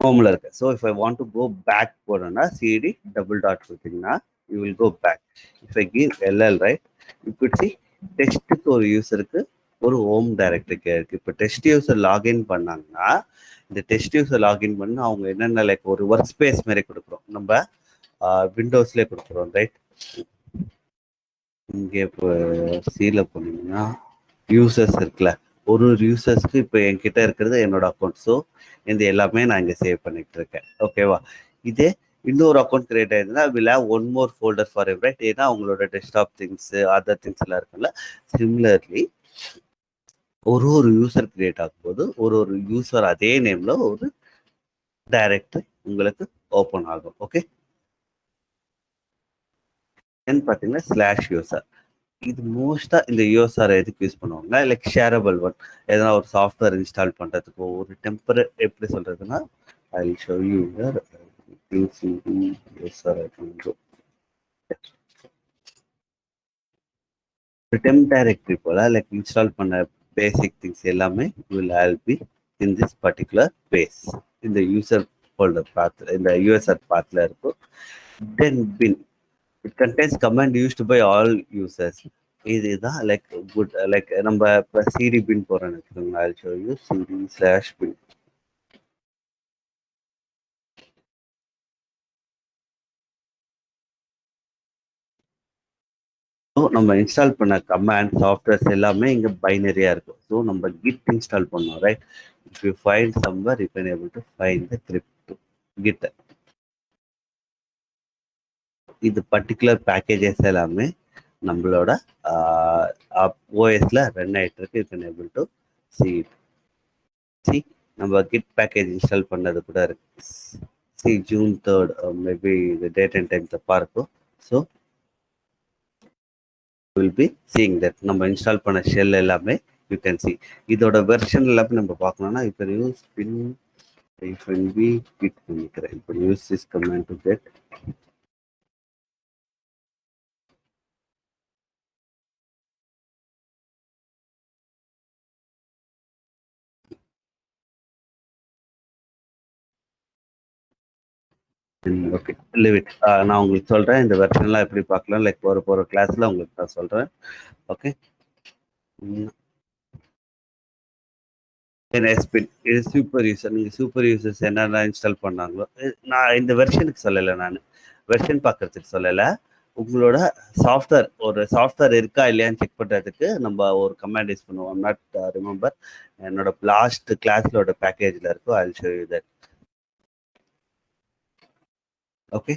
ஹோம்ல இருக்கேன். So if I want to go back போனோம்னா சிடி டபுள் டாட் கொடுத்தீங்கன்னா you will go back. If I give LL right, இப்போ சி டெஸ்ட்டுக்கு ஒரு யூசருக்கு ஒரு ஹோம் டைரக்டரி இருக்கு. இப்போ டெஸ்ட் யூசர் லாகின் பண்ணாங்கன்னா இந்த டெஸ்ட் யூசர் லாகின் பண்ணி அவங்க என்னென்ன லைக் ஒரு ஒர்க் ஸ்பேஸ் மாதிரி கொடுக்குறோம். நம்ம விண்டோஸ்லேயே கொடுக்குறோம் ரைட். இங்கே இப்போ சீல போனீங்கன்னா யூசர்ஸ் இருக்குல்ல, ஒரு யூசர்ஸ்க்கு இப்போ என்கிட்ட இருக்கிறது என்னோட அக்கௌண்ட். ஸோ இந்த எல்லாமே நான் இங்கே சேவ் பண்ணிட்டு இருக்கேன். ஓகேவா? இதே இன்னொரு அக்கௌண்ட் கிரியேட் ஆயிருந்தா will have one more folder for every right. ஏன்னா அவங்களோட டெஸ்க்டாப் திங்ஸ் அதர் திங்ஸ் எல்லாம் இருக்குல்ல. சிமிலர்லி ஒரு யூசர் கிரியேட் ஆகும்போது ஒரு யூசர் அதே நேம்ல ஒரு டைரக்டரி உங்களுக்கு ஓப்பன் ஆகும். ஓகே, பார்த்தீங்கன்னா ஸ்லாஷ் யூசர். இது மோஸ்டா இந்த யூஎஸ்ஆர் எதுக்கு யூஸ் பண்ணுவாங்க, லைக் ஷேரபிள் ஒன். எதனா ஒரு சாஃப்ட்வேர் இன்ஸ்டால் பண்றதுக்கோ ஒரு டெம்பரரி, எப்படி சொல்றதுன்னா I will show you here using USR account. ஒரு டெம்ப் டைரக்டரி போல லைக் இன்ஸ்டால் பண்ண பேசிக் திங்ஸ் எல்லாமே will all be in this particular base. இந்த யூசர் ஃபோல்டர் பாத், இந்த யூஎஸ்ஆர் பாத்ல இருக்கும். Then bin it contains command used by all users. இதுதான் like good. Like நம்ம இப்போ சிடி பின் போறோம்னு வச்சுக்கோங்க, I show you CD slash bin. So நம்ம இன்ஸ்டால் பண்ண கமாண்ட் சாஃப்ட்வேர்ஸ் எல்லாமே இங்கே பைனரியா இருக்கும். ஸோ நம்ம கிட் இன்ஸ்டால் பண்ணோம் right. If you find somewhere you can able to find the crypt git. இது பர்டிகுலர் பேக்கேஜஸ் எல்லாமே நம்மளோட ஓஎஸ்ல ரன் ஆயிட்டு இருக்கு. You can able to see it. See நம்ம கிட் பேக்கேஜ் இன்ஸ்டால் பண்ணது கூட இருக்கு. சி ஜூன் 3rd மேபி இந்த டேட் அண்ட் டைம் தப்பா இருக்கும். So will be seeing that நம்ம இன்ஸ்டால் பண்ண ஷெல் எல்லாமே யூ கேன் சி. இதோட வெர்ஷன் எல்லாமே நம்ம பார்க்கணும்னா இப்போ யூஸ் பின் வி கிட் பண்ணிக்கிறேன். இப்போ use this command to get okay live it. நான் உங்களுக்கு சொல்றேன் இந்த வெர்ஷன்லாம் எப்படி பார்க்கலாம். லைக் போகிற கிளாஸ்ல உங்களுக்கு நான் சொல்றேன். ஓகே, எஸ்பின் இது சூப்பர் யூசர். நீங்கள் சூப்பர் யூசர்ஸ் என்னென்ன இன்ஸ்டால் பண்ணாங்களோ நான் இந்த வெர்ஷனுக்கு சொல்லலை, நான் வெர்ஷன் பார்க்கறதுக்கு சொல்லலை. உங்களோட சாஃப்ட்வேர் ஒரு சாஃப்ட்வேர் இருக்கா இல்லையான்னு செக் பண்ணுறதுக்கு நம்ம ஒரு கமாண்ட் யூஸ் பண்ணுவோம். நாட் ரிமெம்பர், என்னோட லாஸ்ட் கிளாஸ்லோட பேக்கேஜில் இருக்கும். I will show you that. Okay,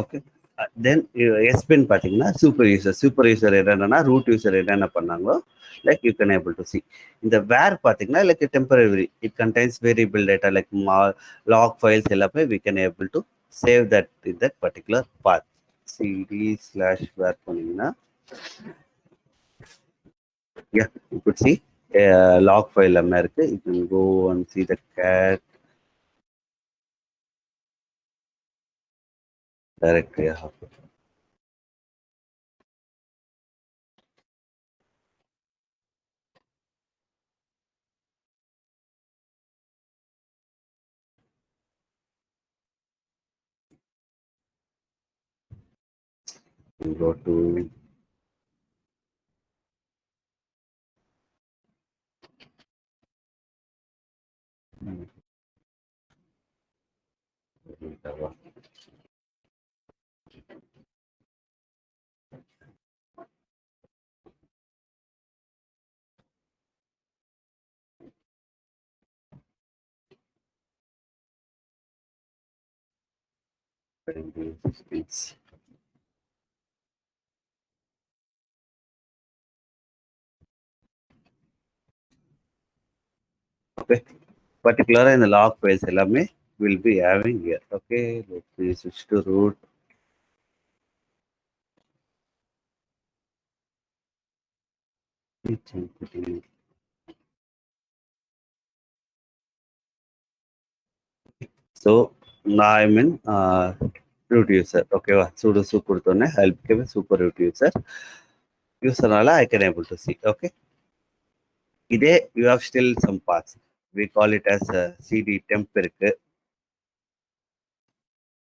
okay. Then sbin பார்த்தீங்கன்னா சூப்பர் யூசர் என்னென்னா ரூட் யூசர் என்னென்ன பண்ணாங்களோ like you can able to see. இந்த வேர் பார்த்தீங்கன்னா like temporary, it contains variable data like log files எல்லாமே we can able to save that in that particular path. CD slash var பண்ணீங்கன்னா you could see log file எல்லாமே இருக்கு. You can go and see the cat directory. You go to ம். Okay. Particularly in the log files எல்லாமே will be having here. Okay, let me switch to root. So now I'm in root user. Okay, sudo su கொடுத்தோன்னே I'll become a super root user. Userனால I can able to see. Okay. இதே you have still some paths. We call it as cd temp இருக்கு.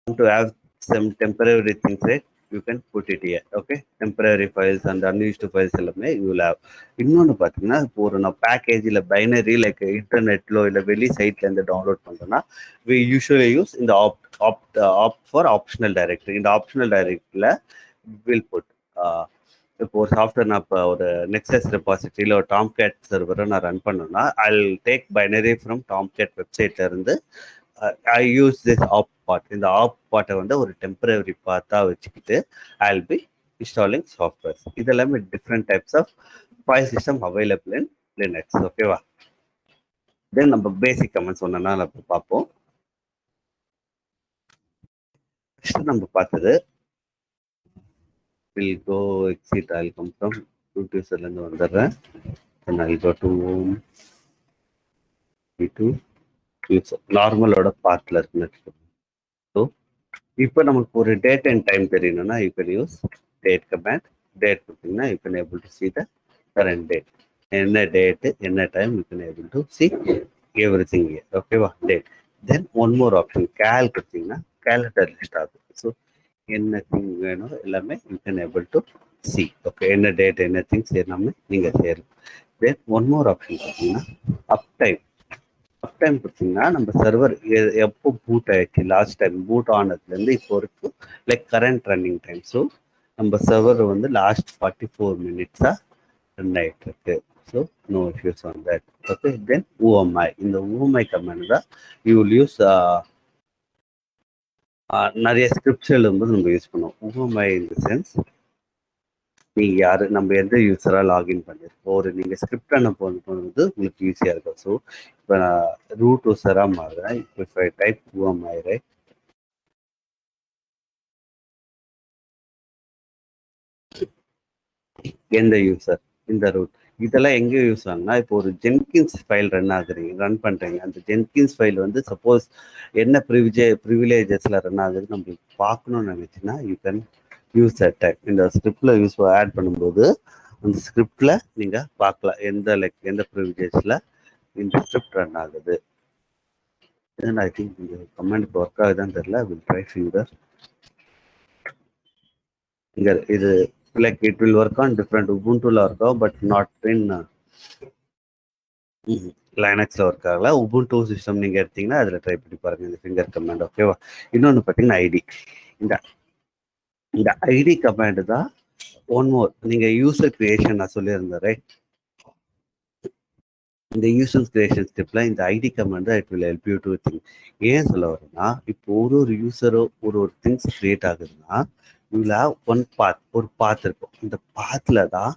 To have some temporary things, right? You can put it here. Okay, temporary files and unused files எல்லாமே you will have. இன்னொன்று பார்த்தீங்கன்னா இப்போ ஒரு நான் பேக்கேஜில் binary like இன்டர்நெட்லோ இல்லை வெளி சைட்லேருந்து டவுன்லோட் பண்ணுறோன்னா we usually use இந்த opt for optional directory. இந்த optional directoryல will put இப்போ ஒரு சாஃப்ட்வேர் நான் இப்போ ஒரு நெக்ஸஸ் ரெபாசிட்டரியில் ஒரு டாம் கேட் சர்வரை நான் ரன் பண்ணேன்னா I take binary from Tomcat வெப்சைட்ல இருந்து I use this opt part. இந்த ஆப் பார்ட்டை வந்து ஒரு டெம்பரரி பார்ட்டாக வச்சுக்கிட்டு I will be installing softwares. இதெல்லாமே different types of file system available in Linux. ஓகேவா? தென் நம்ம பேசிக் கமெண்ட்ஸ் ஒன்றுனா நம்ம பார்ப்போம். ஃபர்ஸ்ட் நம்ம பார்த்தது will go exit. I'll come from root userலேருந்து வந்துடுறேன். then I'll go to home to user நார்மலோட பார்ட்ல இருக்குன்னு. ஸோ இப்போ நமக்கு ஒரு டேட் அண்ட் டைம் தெரியணும்னா you can use date command. Date கொடுத்தீங்கன்னா you can able to see the current date. என்ன date என்ன time you can able to see everything. ஓகேவா? Date. Then one more option cal கொடுத்தீங்கன்னா calendar list ஆகும். So என்ன thing வேணும் எல்லாமே you can able to see. Okay, என்ன date என்ன திங்ஸ் எல்லாமே நீங்கள் சேரலாம். தென் ஒன் மோர் ஆப்ஷன் பார்த்தீங்கன்னா அப் டைம். அப் டைம் பார்த்தீங்கன்னா நம்ம சர்வர் எப்போ பூட் ஆயிடுச்சு, லாஸ்ட் டைம் பூட் ஆனதுலேருந்து இப்போ வரைக்கும் like current running time. So நம்ம சர்வர் வந்து லாஸ்ட் 44 மினிட்ஸாக ரன் ஆகிட்டு இருக்கு. So no issues on that. Okay, then OMI. இந்த ஓஎம்ஐ கமெண்ட் தான் யூ வில் யூஸ். நிறைய ஸ்கிரிப்ட்ஸ் எழுதும்போது நம்ம யூஸ் பண்ணுவோம் ஓஎம்ஐ. இன் த சென்ஸ் நீங்கள் யார் நம்ம எந்த யூஸராக லாகின் பண்ணியிருக்கோம், ஒரு நீங்கள் ஸ்கிரிப்ட் போகும்போது உங்களுக்கு ஈஸியாக இருக்கும். ஸோ இப்போ நான் ரூட் யூஸராக மாறுறேன். இப்போ டைப் ஓஎம்ஐ, ரைட்? எந்த யூஸர், இந்த ரூட், இதெல்லாம் எங்கே யூஸ் ஆகுனா இப்போ ஒரு ஜென்கின்ஸ் ஃபைல் ரன் பண்ணுறீங்க. அந்த ஜென்கின்ஸ் ஃபைல் வந்து சப்போஸ் என்ன ப்ரிவிலேஜஸில் ரன் ஆகுது நம்மளுக்கு பார்க்கணும்னு நினச்சின்னா you can use that type. இந்த ஸ்கிரிப்டில் ஆட் பண்ணும்போது அந்த ஸ்கிரிப்டில் நீங்கள் பார்க்கலாம் எந்த ப்ரிவிலேஜஸில் இந்த ஸ்கிரிப்ட் ரன் ஆகுது. ஐ திங்க் இந்த கமெண்ட் ஒர்க் ஆகுதான்னு தெரியல. Will try finger. இங்கே இது like it will work on different ubuntuல இருக்கும், பட் நாட் இன் லினக்ஸ்ல ஒர்க் ஆகல. உபுண்டு சிஸ்டம் நீங்க எடுத்தீங்கன்னா அதுல ட்ரை பண்ணி பாருங்க இந்த ஃபிங்கர் கமாண்ட். ஓகேவா? இன்னொன்று பார்த்தீங்கன்னா ஐடி. இந்த ஐடி கமாண்ட் தான் ஒன் மோர். நீங்க யூசர் கிரியேஷன் நான் சொல்லியிருந்தேன், ரைட்? இந்த யூசர் கிரியேஷன் ஸ்டெப்ல இந்த ஐடி கமாண்ட் தான் it will help you to think. ஏன் சொல்ல வரேன்னா இப்போ ஒரு யூசரோ ஒரு திங்ஸ் கிரியேட் ஆகுதுன்னா யூவில் ஹாவ் ஒன் பாத். ஒரு பாத் இருக்கும். இந்த பாத்தில் தான்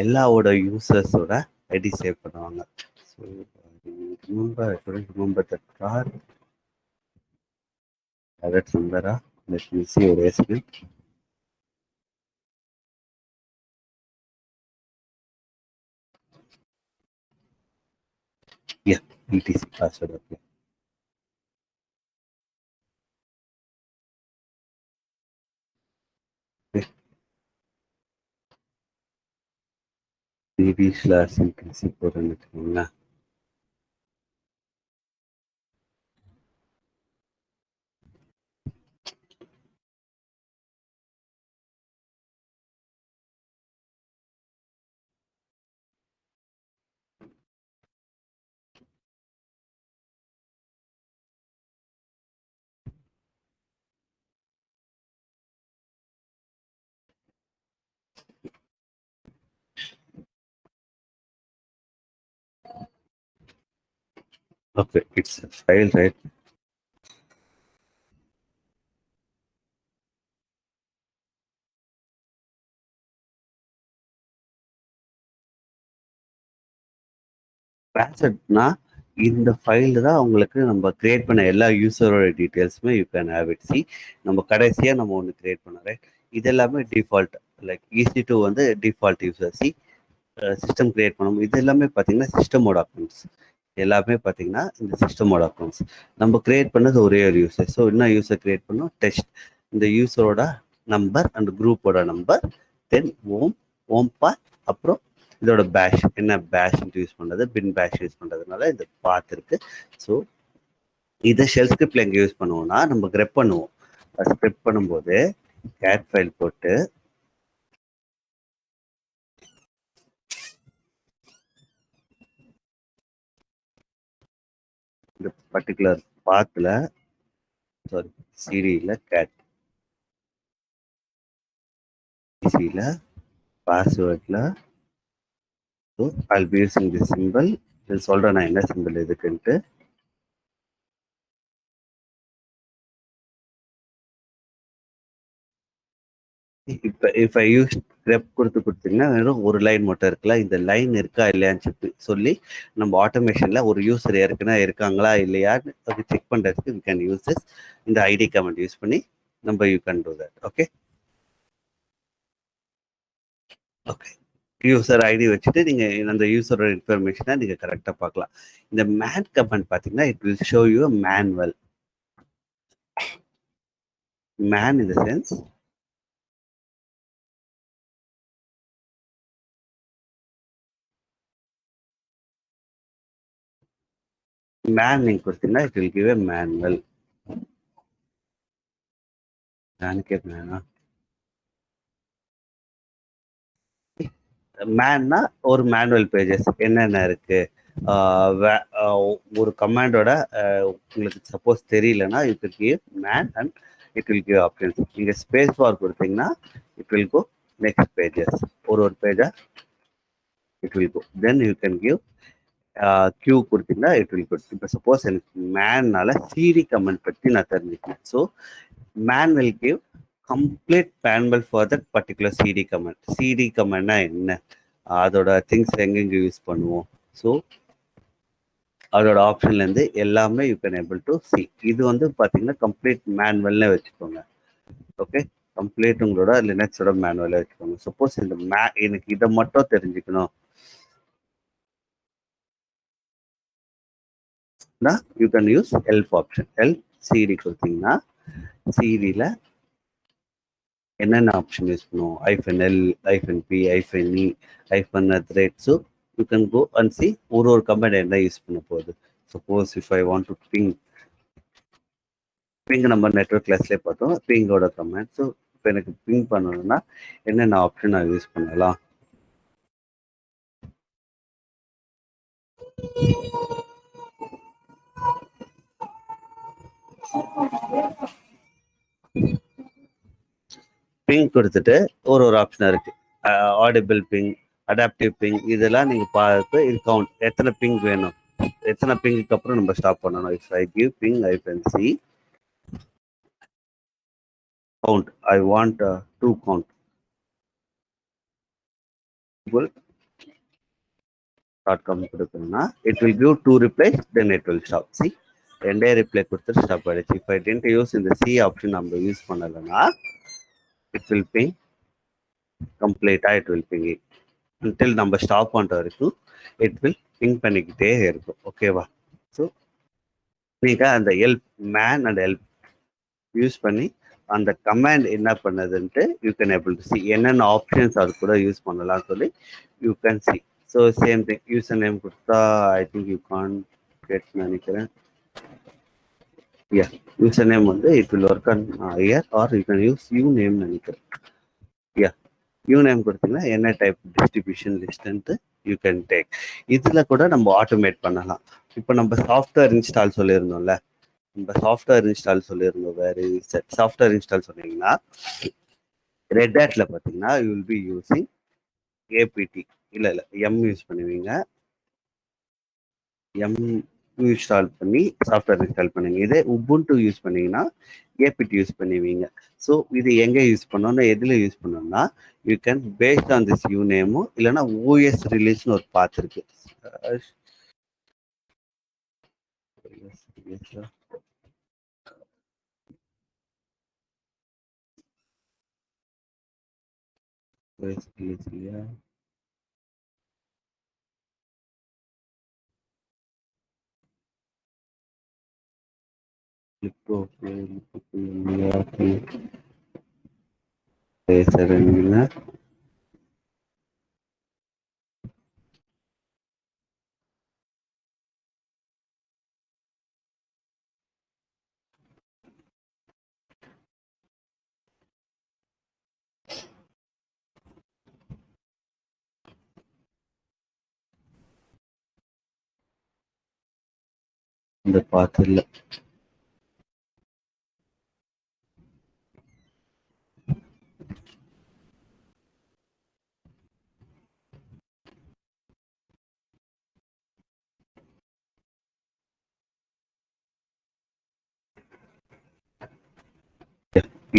எல்லாவோட யூசர்ஸோட ஐடி சேவ் பண்ணுவாங்க. ஸோ ரிமெம்பர் தட் கார் அதட் நம்பரா. லெட் மீ see ஒரு எஸ்பின். Yeah, etc password. Okay. cd/cpc போடுறேன்னு வச்சுக்கோங்களேன். Okay, it's a file, right? ட்ரான்ஸ்ஃபர்னா இந்த ஃபைல் தான் உங்களுக்கு நம்ம கிரியேட் பண்ண எல்லா யூசரோட டீட்டெயில்ஸுமே you can have it. See நம்ம கடைசியாக நம்ம ஒன்று கிரியேட் பண்ணோம், ரைட்? இது எல்லாமே டிஃபால்ட். லைக் EC2 வந்து default user. C system create பண்ணணும். இது எல்லாமே பார்த்தீங்கன்னா சிஸ்டமோட அக்கௌண்ட்ஸ். எல்லாமே பார்த்தீங்கன்னா இந்த சிஸ்டமோட அக்கௌண்ட்ஸ். நம்ம கிரியேட் பண்ணது ஒரே ஒரு யூசர். ஸோ என்ன யூசர் கிரியேட் பண்ணோம்? டெஸ்ட். இந்த யூசரோட நம்பர் அண்ட் குரூப்போட நம்பர், தென் ஓம் பாத், அப்புறம் இதோட பேஷ் என்ன பேஷ் யூஸ் பண்ணுறது, பின் பேஷ் யூஸ் பண்ணுறதுனால இந்த பாத் இருக்கு. ஸோ இதை ஷெல் ஸ்கிரிப்ட்ல எங்கே யூஸ் பண்ணுவோம்னா நம்ம கிரெப் பண்ணுவோம். ஸ்கிரிப்ட் பண்ணும்போது கேட் ஃபைல் போட்டு இந்த பர்டிகுலர் பாத்தில், சாரி சிடியில் கேட் சியில் பாஸ்வேர்டில், so I'll be using this symbol. இது சொல்கிறேன் நான் என்ன சிம்பிள் எதுக்குன்ட்டு. இப்போ இஃப் ஐ யூஸ் கிரெப் கொடுத்தீங்கன்னா வெறும் ஒரு லைன் மட்டும் இருக்குல்ல, இந்த லைன் இருக்கா இல்லையான்னு சொல்லி நம்ம ஆட்டோமேஷனில் ஒரு யூசர் ஏற்கனவே இருக்காங்களா இல்லையான்னு அது செக் பண்ணுறதுக்கு வி கேன் யூஸ் திஸ். இந்த ஐடி கமெண்ட் யூஸ் பண்ணி நம்ம you can do that. Okay okay user ID வச்சுட்டு நீங்கள் அந்த யூசரோட இன்ஃபர்மேஷனை நீங்கள் கரெக்டாக பார்க்கலாம். இந்த மேன் கமெண்ட் பார்த்தீங்கன்னா it will show you manual. Man in the sense man நீங்கள் கொடுத்தீங்கன்னா it will give a manual. மேனா மேன்னா ஒரு மேனுவல் பேஜஸ் என்னென்ன இருக்கு, ஒரு கமாண்டோட உங்களுக்கு சப்போஸ் தெரியலன்னா you can give man and it will give options. நீங்கள் ஸ்பேஸ் பார் கொடுத்தீங்கன்னா it will go next pages, ஒரு பேஜா it will go. Then you can give q கொடுத்தீங்கன்னா இட் வில் கோ. இப்போ சப்போஸ் எனக்கு மேன்னால சிடி கமெண்ட் பற்றி நான் தெரிஞ்சுக்கணும். So man will give complete manual for that particular CD command. CD கமெண்ட்னா என்ன, அதோட திங்ஸ் எங்கெங்கே யூஸ் பண்ணுவோம், ஸோ அதோட ஆப்ஷன்லேருந்து எல்லாமே you can able to C. இது வந்து பார்த்தீங்கன்னா கம்ப்ளீட் மேனுவல்னே வச்சுக்கோங்க. ஓகே, கம்ப்ளீட் உங்களோட லினக்ஸோட மேனுவலே வச்சுக்கோங்க. சப்போஸ் இந்த எனக்கு இதை மட்டும் தெரிஞ்சுக்கணும் you can use help option. Help CD கொடுத்தீங்கன்னா சிடியில் என்னென்ன ஆப்ஷன் யூஸ் பண்ணுவோம், -L, -P, -E, -@. So you can go and see ஒரு கமெண்ட் என்ன யூஸ் பண்ண போகுது. Suppose if I want to ping நம்ம நெட்வொர்க் கிளாஸ்லேயே பார்த்தோம் பிங்கோட கமெண்ட். ஸோ இப்போ எனக்கு பிங் பண்ணணும்னா என்னென்ன ஆப்ஷன் நான் யூஸ் பண்ணலாம். பிங் கொடுத்துட்டு ஒரு ஆப்ஷன் இருக்கு, ஆடிபிள் பிங், அடாப்டிவ் பிங். இதெல்லாம் நீங்க பார்த்து இது கவுண்ட் எத்தனை பிங் வேணும், எத்தனை பிங்குக்கு அப்புறம் நம்ம ஸ்டாப் பண்ணணும். If I give ping -c count, I want 2 count .com கொடுத்தோம்னா it will give 2 replies, then it will stop. see ரெண்டே ரிப்ளை கொடுத்துட்டு ஸ்டாப் ஆயிடுச்சு. இப்போ I didn't use இந்த C ஆப்ஷன் நம்ம யூஸ் பண்ணலைன்னா it will ping கம்ப்ளீட்டா, it will ping it until நம்ம ஸ்டாப் பண்ணுற வரைக்கும் it will ping பண்ணிக்கிட்டே இருக்கும். ஓகேவா? ஸோ நீங்கள் அந்த help man and help use பண்ணி அந்த கமாண்ட் என்ன பண்ணதுன்ட்டு you can able to see என்னென்ன ஆப்ஷன்ஸ் அது கூட யூஸ் பண்ணலாம்னு சொல்லி you can see. So same thing user name கொடுத்தா I think you can get நினைக்கிறேன். யூசர் நேம் வந்து it will work on year or you can use uname நினைக்கிறேன். Uname கொடுத்தீங்கன்னா என்ன டைப் டிஸ்ட்ரிபியூஷன் லிஸ்ட்ன்ட்டு you can take. இதில் கூட நம்ம ஆட்டோமேட் பண்ணலாம். இப்போ நம்ம சாஃப்ட்வேர் இன்ஸ்டால் சொல்லியிருந்தோம்ல, நம்ம சாஃப்ட்வேர் இன்ஸ்டால் சொல்லியிருந்தோம். வேறு சாஃப்ட்வேர் இன்ஸ்டால் சொன்னீங்கன்னா ரெட் ஹேட்ல பார்த்தீங்கன்னா you will be using APT, இல்லை எம் யூஸ் பண்ணுவீங்க. எம் இன்ஸ்டால் பண்ணி சாஃப்ட்வேர் இன்ஸ்டால் பண்ணுவீங்க. இதே உபுண்டு யூஸ் பண்ணீங்கன்னா ஏபிடி யூஸ் பண்ணுவீங்க. ஸோ இது எங்கே யூஸ் பண்ணோம்னா எதில் யூஸ் பண்ணோம்னா you can paste on this யூ நேமும் இல்லைன்னா ஓஎஸ் ரிலீஸ்னு ஒரு பாத் இருக்கு. பேசுறீங்க. இந்த பாத்து இல்ல.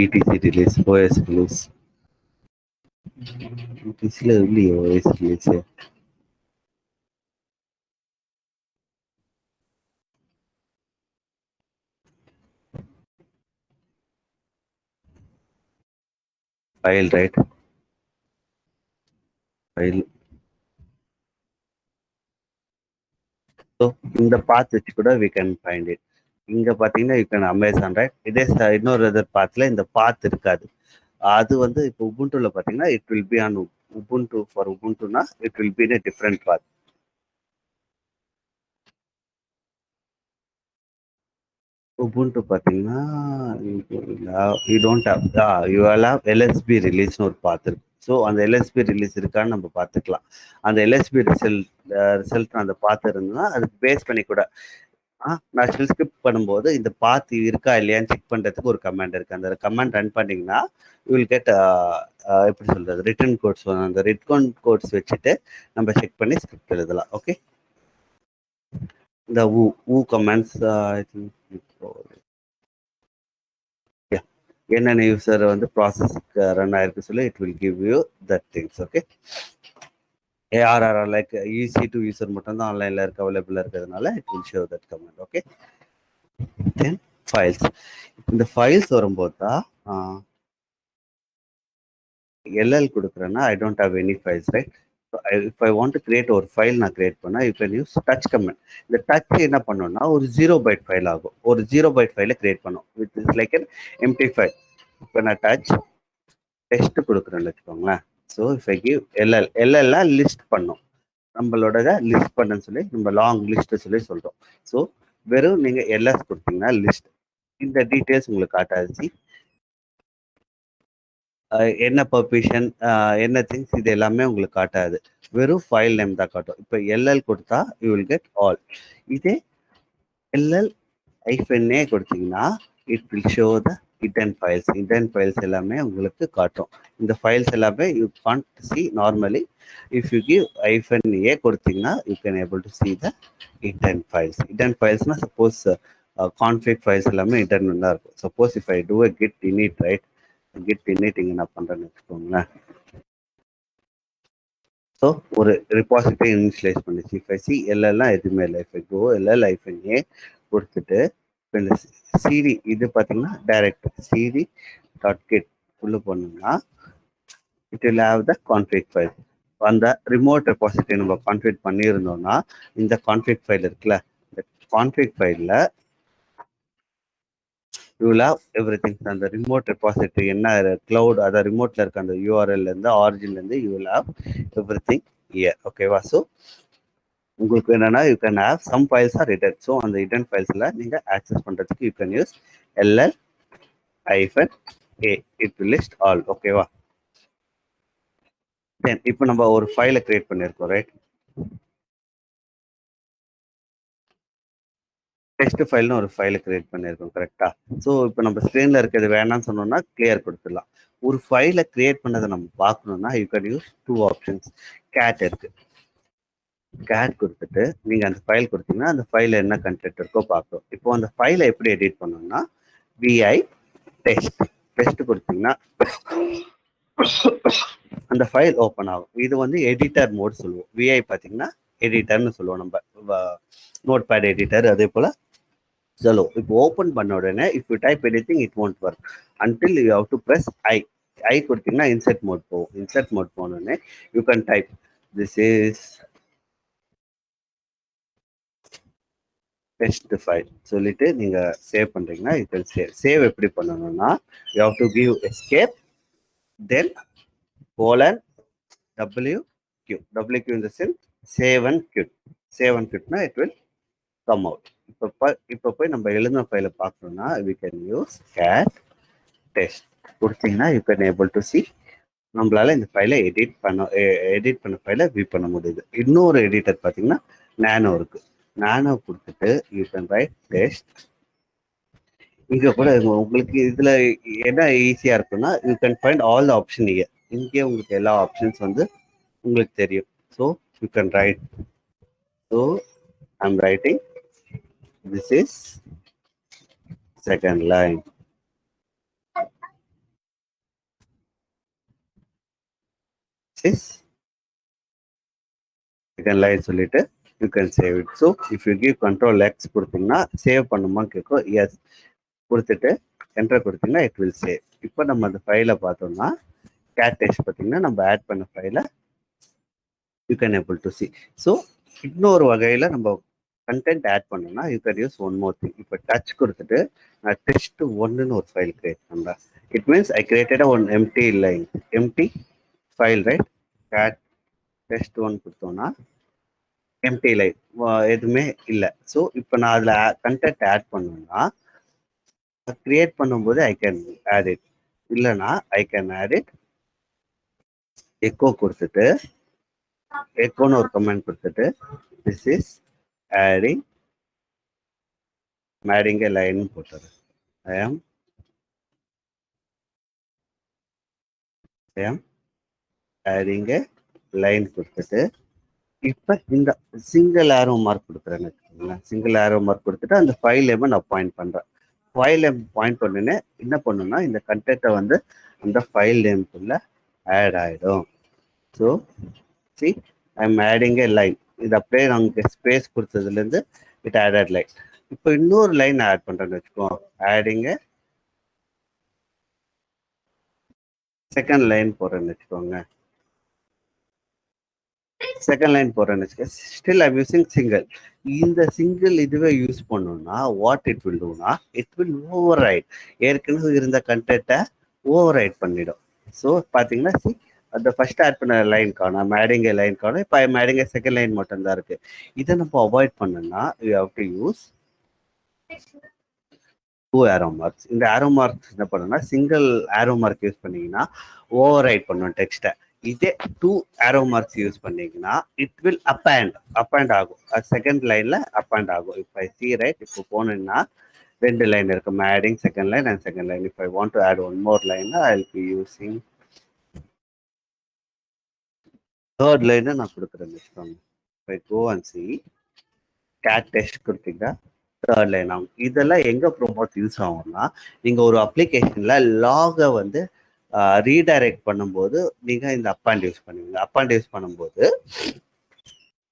ETC release, OS release. ETC ல இல்லையே OS release. File, right? File. So இந்த பாத் வச்சு கூட we can find it. இங்க பாத்தீங்கன்னா you can Amazon, right? இதே இன்னொரு other பாத்ல இந்த பாத் இருக்காது. அது வந்து இப்போ உபுண்டுல பாத்தீங்கன்னா it will be on Ubuntu. For Ubuntuனா it will be in a different path. Ubuntu பாத்தீங்கன்னா you don't have you will have LSB release ஒரு பாத் இருக்கு. ஸோ அந்த LSB ரிலீஸ் இருக்கான்னு நம்ம பார்த்துக்கலாம். அந்த LSB ரிசல்ட் அந்த பாத்து இருந்ததுன்னா அதுக்கு பேஸ் பண்ணி கூட நான் ஷெல் ஸ்கிரிப்ட் பண்ணும்போது இந்த பாத் இருக்கா இல்லையான்னு செக் பண்றதுக்கு ஒரு கமாண்ட் இருக்கு. அந்த கமாண்ட் ரன் பண்ணீங்கன்னா யூ வில் கெட் எப்படி சொல்றது ரிட்டர்ன் கோட்ஸ். அந்த ரிட்டர்ன் கோட்ஸ் வச்சுட்டு நம்ம செக் பண்ணி ஸ்கிரிப்ட் எழுதலாம். ஓகே, இந்த ஊ கமாண்ட்ஸ் என்னென்ன யூசர் வந்து ப்ராசஸ்க்கு ரன் ஆயிருக்கு சொல்லி it will give you that things. Okay, ARR like EC2 user மட்டும் தான் ஆன்லைன்ல இருக்கு அவைலபிளா இருக்கிறதுனால it will show that command. Okay, then files. இந்த ஃபைல்ஸ் வரும்போது தான் LL கொடுக்குறேன்னா I don't have any files, right? if I want to create ஒரு ஃபைல் நான் கிரியேட் பண்ணா you can use touch command. இந்த டச் என்ன பண்ணணும்னா ஒரு 0 byte ஃபைல் ஆகும். ஒரு 0 byte ஃபைலை கிரியேட் பண்ணும். With is like an empty file. இப்போ நான் டச் டெஸ்ட் கொடுக்குறேன்னு வச்சுக்கோங்களேன். So if I give LL list பண்ணும். நம்மளோட லிஸ்ட் பண்ணுன்னு சொல்லி நம்ம லாங் லிஸ்ட் சொல்லி சொல்றோம். ஸோ வெறும் நீங்க LS கொடுத்தீங்கன்னா லிஸ்ட் இந்த டீட்டெயில்ஸ் உங்களுக்கு காட்டாது. என்ன பர்மிஷன் என்ன திங்ஸ் இது எல்லாமே உங்களுக்கு காட்டாது. வெறும் ஃபைல் நேம் தான் காட்டும். இப்போ LL கொடுத்தா யூ வில் கெட் ஆல். இதே LL-A கொடுத்தீங்கன்னா it will show the hidden files. Hidden files எல்லாமே உங்களுக்கு காட்டும். இந்த ஃபைல்ஸ் எல்லாமே you can't see normally. If you give -A கொடுத்தீங்கன்னா you can able to see the hidden files. Hidden ஃபைல்ஸ்னா suppose config files எல்லாமே ஹிடன் தான் இருக்கும். Suppose if I do a git init, right? git init இங்க நான் பண்றேன்னு வச்சுக்கோங்களேன். So ஒரு ரிபாசிட்டரி இனிஷியலைஸ் பண்ணிச்சு. இப்போ LL எதுவுமே இல்லை. இப்போ கோ LL-A கொடுத்துட்டு இப்போ இந்த CD இது பார்த்தீங்கன்னா டைரக்ட் CD.git உள்ள போனோம்னா it will have the config file. அந்த ரிமோட் ரெபாசிட்டரி நம்ம கான்ஃபிக் பண்ணியிருந்தோம்னா இந்த கான்ஃபிக் ஃபைல் இருக்குல்ல, இந்த கான்ஃபிக் ஃபைலில் you will have everything. அந்த ரிமோட் ரெபாசிட்டரி என்ன கிளவுட் அதை ரிமோட்ல இருக்க அந்த URL இருந்து ஆரிஜின்ல இருந்து you will have everything here. ஓகேவா? ஸோ உங்களுக்கு என்னன்னா you can have some files are hidden. So அந்த hidden ஃபைல்ஸ்ல நீங்க ஆக்சஸ் பண்றதுக்கு you can use LL-A. it will list all. ஓகேவா? தென் இப்போ நம்ம ஒரு ஃபைலை கிரியேட் பண்ணியிருக்கோம், ரைட்? டெஸ்ட் ஃபைல்னு ஒரு ஃபைலை கிரியேட் பண்ணியிருக்கோம், கரெக்டா? ஸோ இப்போ நம்ம ஸ்க்ரீனில் இருக்கிறது வேணாம்னு சொன்னோம்னா கிளியர் கொடுத்துடலாம். ஒரு ஃபைலை கிரியேட் பண்ணதை நம்ம பார்க்கணும்னா you can use 2 options. Cat இருக்கு. கேட் கொடுத்துட்டு நீங்கள் அந்த ஃபைல் கொடுத்தீங்கன்னா அந்த ஃபைலில் என்ன கண்டென்ட் இருக்கோ பார்க்கும். இப்போ அந்த ஃபைலை எப்படி எடிட் பண்ணணும்னா விஐ டெஸ்ட் கொடுத்தீங்கன்னா அந்த ஃபைல் ஓப்பன் ஆகும். இது வந்து எடிட்டர் மோட் சொல்லுவோம். விஐ பார்த்தீங்கன்னா எடிட்டர்னு சொல்லுவோம் நம்ம நோட் பேட் எடிட்டர். அதே போல் சொல்லுவோம். இப்போ ஓப்பன் பண்ண உடனே if you type anything it won't work until you have to press I கொடுத்தீங்கன்னா இன்சர்ட் மோட் போகும். இன்சர்ட் மோட் போனோடனே you can type this is test file சொல்லிட்டு நீங்க சேவ் பண்றீங்கன்னா யூ கேன் சேவ் எப்படி பண்ணணும்னா you have to give escape then colon WQ in the sense save and quitனா it will come out. இப்போ போய் நம்ம எழுதின ஃபைலை பார்க்கணும்னா we can use cat test கொடுத்தீங்கன்னா you can able to see நம்மளால இந்த ஃபைலை எடிட் பண்ண ஃபைலை வியூ பண்ண முடியுது. இன்னொரு எடிட்டர் பார்த்தீங்கன்னா நானோ இருக்கு. நானோ கொடுத்துட்டு யூ கேன் ரைட் டெஸ்ட். இங்கே கூட உங்களுக்கு இதில் என்ன ஈஸியாக இருக்குன்னா you can find all the option இங்கே உங்களுக்கு எல்லா ஆப்ஷன்ஸ் வந்து உங்களுக்கு தெரியும். So you can write. So I'm writing this is second line. Second line சொல்லிட்டு you can save it. So if you give control X கொடுத்தீங்கன்னா சேவ் பண்ணுமா கேட்கும். எஸ் கொடுத்துட்டு என்டர் கொடுத்தீங்கன்னா இட் வில் சேவ். இப்போ நம்ம அந்த ஃபைலை பார்த்தோம்னா கேட் டெஸ்ட் பார்த்தீங்கன்னா நம்ம ஆட் பண்ண ஃபைலை you can able to see. So இன்னொரு வகையில் நம்ம கண்டென்ட் ஆட் பண்ணோம்னா you can use one more thing. இப்போ டச் கொடுத்துட்டு நான் டெஸ்ட் ஒன்னுன்னு ஒரு ஃபைல் கிரியேட் பண்ணுறேன். It means I created one empty file right. Cat test one கொடுத்தோம்னா எம்டி லைன் எதுவுமே இல்லை. ஸோ இப்போ நான் அதில் கண்டென்ட் ஆட் பண்ணோம்னா கிரியேட் பண்ணும்போது ஐ கேன் ஆட் இட். இல்லைனா I can add it echo கொடுத்துட்டு எக்கோன்னு ஒரு கமெண்ட் கொடுத்துட்டு this is adding a line போட்டுரு. ஐ ஆம் ஆடிங் ஏ லைன் கொடுத்துட்டு இப்போ இந்த சிங்கிள் ஆரோ மார்க் கொடுக்குறேன்னு வச்சுக்கோங்களேன். சிங்கிள் ஆரோ மார்க் கொடுத்துட்டு அந்த ஃபைல் நேமை நான் பாயிண்ட் பண்ணுறேன். ஃபைல் நேம் பாயிண்ட் பண்ணுன்னு என்ன பண்ணுன்னா இந்த கண்டென்ட்டை வந்து அந்த ஃபைல் நேம்குள்ள ஆட் ஆகிடும். So C I am adding a line. இது அப்படியே நாங்கள் ஸ்பேஸ் கொடுத்ததுலேருந்து இட் ஆடட் லைன். இப்போ இன்னொரு லைன் ஆட் பண்ணுறேன்னு வச்சுக்கோ. ஆடிங் ஏ செகண்ட் லைன் போடுறேன்னு வச்சுக்கோங்க. செகண்ட் லைன் போடுறேன்னு வச்சுக்க. Still I'm using single. இந்த சிங்கிள் இதுவே யூஸ் பண்ணோம்னா வாட் இட் வில் டூனா இட் வில் ஓவர் ரைட். ஏற்கனவே இருந்த கண்டென்ட்டை ஓவர் ரைட் பண்ணிடும். ஸோ பார்த்தீங்கன்னா அந்த ஃபர்ஸ்ட் ஆட் பண்ண லைன் காணும். ஐம் ஆடிங் ஏ லைன் காணும். இப்போ I'm adding a second line மட்டும்தான் இருக்கு. இதை நம்ம அவாய்ட் பண்ணோம்னா you have to use 2 arrow marks. இந்த ஆரோ மார்க்ஸ் என்ன பண்ணணும்னா சிங்கிள் ஆரோ மார்க் யூஸ் பண்ணீங்கன்னா ஓவர் ரைட் பண்ணும் டெக்ஸ்ட்டை. இதே 2 ஆரோ மார்க்ஸ் யூஸ் பண்ணீங்கன்னா இட் வில் அப் அண்ட் ஆகும். செகண்ட் லைன்ல அப் அண்ட் ஆகும். இப்போ ஐ சி ரைட். இப்போ போனீங்கன்னா 2 லைன் இருக்கு. Adding second line and second line. If I want to add one more line I will be using third லைனை நான் கொடுக்குறேன்னு வச்சுக்கோங்க. I go and see cat test கொடுத்தீங்கன்னா தேர்ட் லைன் ஆகும். இதெல்லாம் எங்கே ப்ரோமோட் யூஸ் ஆகும்னா நீங்கள் ஒரு அப்ளிகேஷனில் லாகை வந்து ரீடைரக்ட் பண்ணும்போது நீங்கள் இந்த அப்பாண்ட் யூஸ் பண்ணுவீங்க. அப்பாண்ட் யூஸ் பண்ணும்போது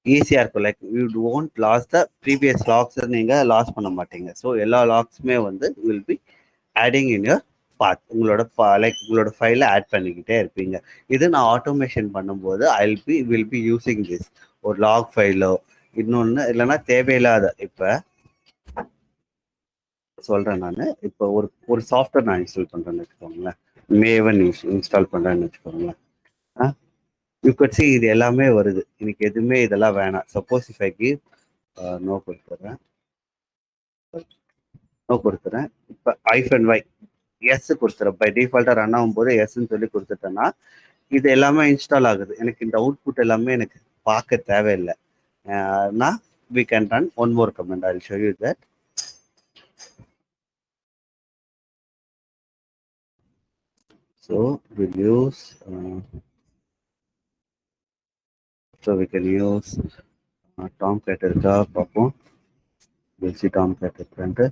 ஈஸியாக இருக்கும். Like you don't lose the previous லாக்ஸை நீங்கள் லாஸ் பண்ண மாட்டீங்க. ஸோ எல்லா லாக்ஸுமே வந்து will be adding in your path. உங்களோட ஃபைலை ஆட் பண்ணிக்கிட்டே இருப்பீங்க. இது நான் ஆட்டோமேஷன் பண்ணும்போது வில் பி யூஸிங் திஸ். ஒரு லாக் ஃபைலோ இன்னொன்று இல்லைன்னா தேவையில்லாத இப்போ சொல்கிறேன் நான். இப்போ ஒரு சாஃப்ட்வேர் நான் இன்ஸ்டால் பண்ணுறேன்னு வச்சுக்கோங்களேன். மேவன் இன்ஸ்டால் பண்ணுறேன்னு வச்சுக்கோங்களேன். யூ கட் சி இது எல்லாமே வருது. எனக்கு எதுவுமே இதெல்லாம் வேணாம். Suppose if I give no கொடுத்துறேன். இப்போ -y எஸ் கொடுத்துறேன். பை டிஃபால்ட்டாக ரன் ஆகும்போது எஸ்ன்னு சொல்லி கொடுத்துட்டேன்னா இது எல்லாமே இன்ஸ்டால் ஆகுது. எனக்கு இந்த அவுட்புட் எல்லாமே எனக்கு பார்க்க தேவையில்லை. நான் we can run one more command. I'll show you that. So we'll use so we can use tomcat இருக்கா பார்ப்போம். பெல்சி டாம் கேட் இருக்கான்ட்டு.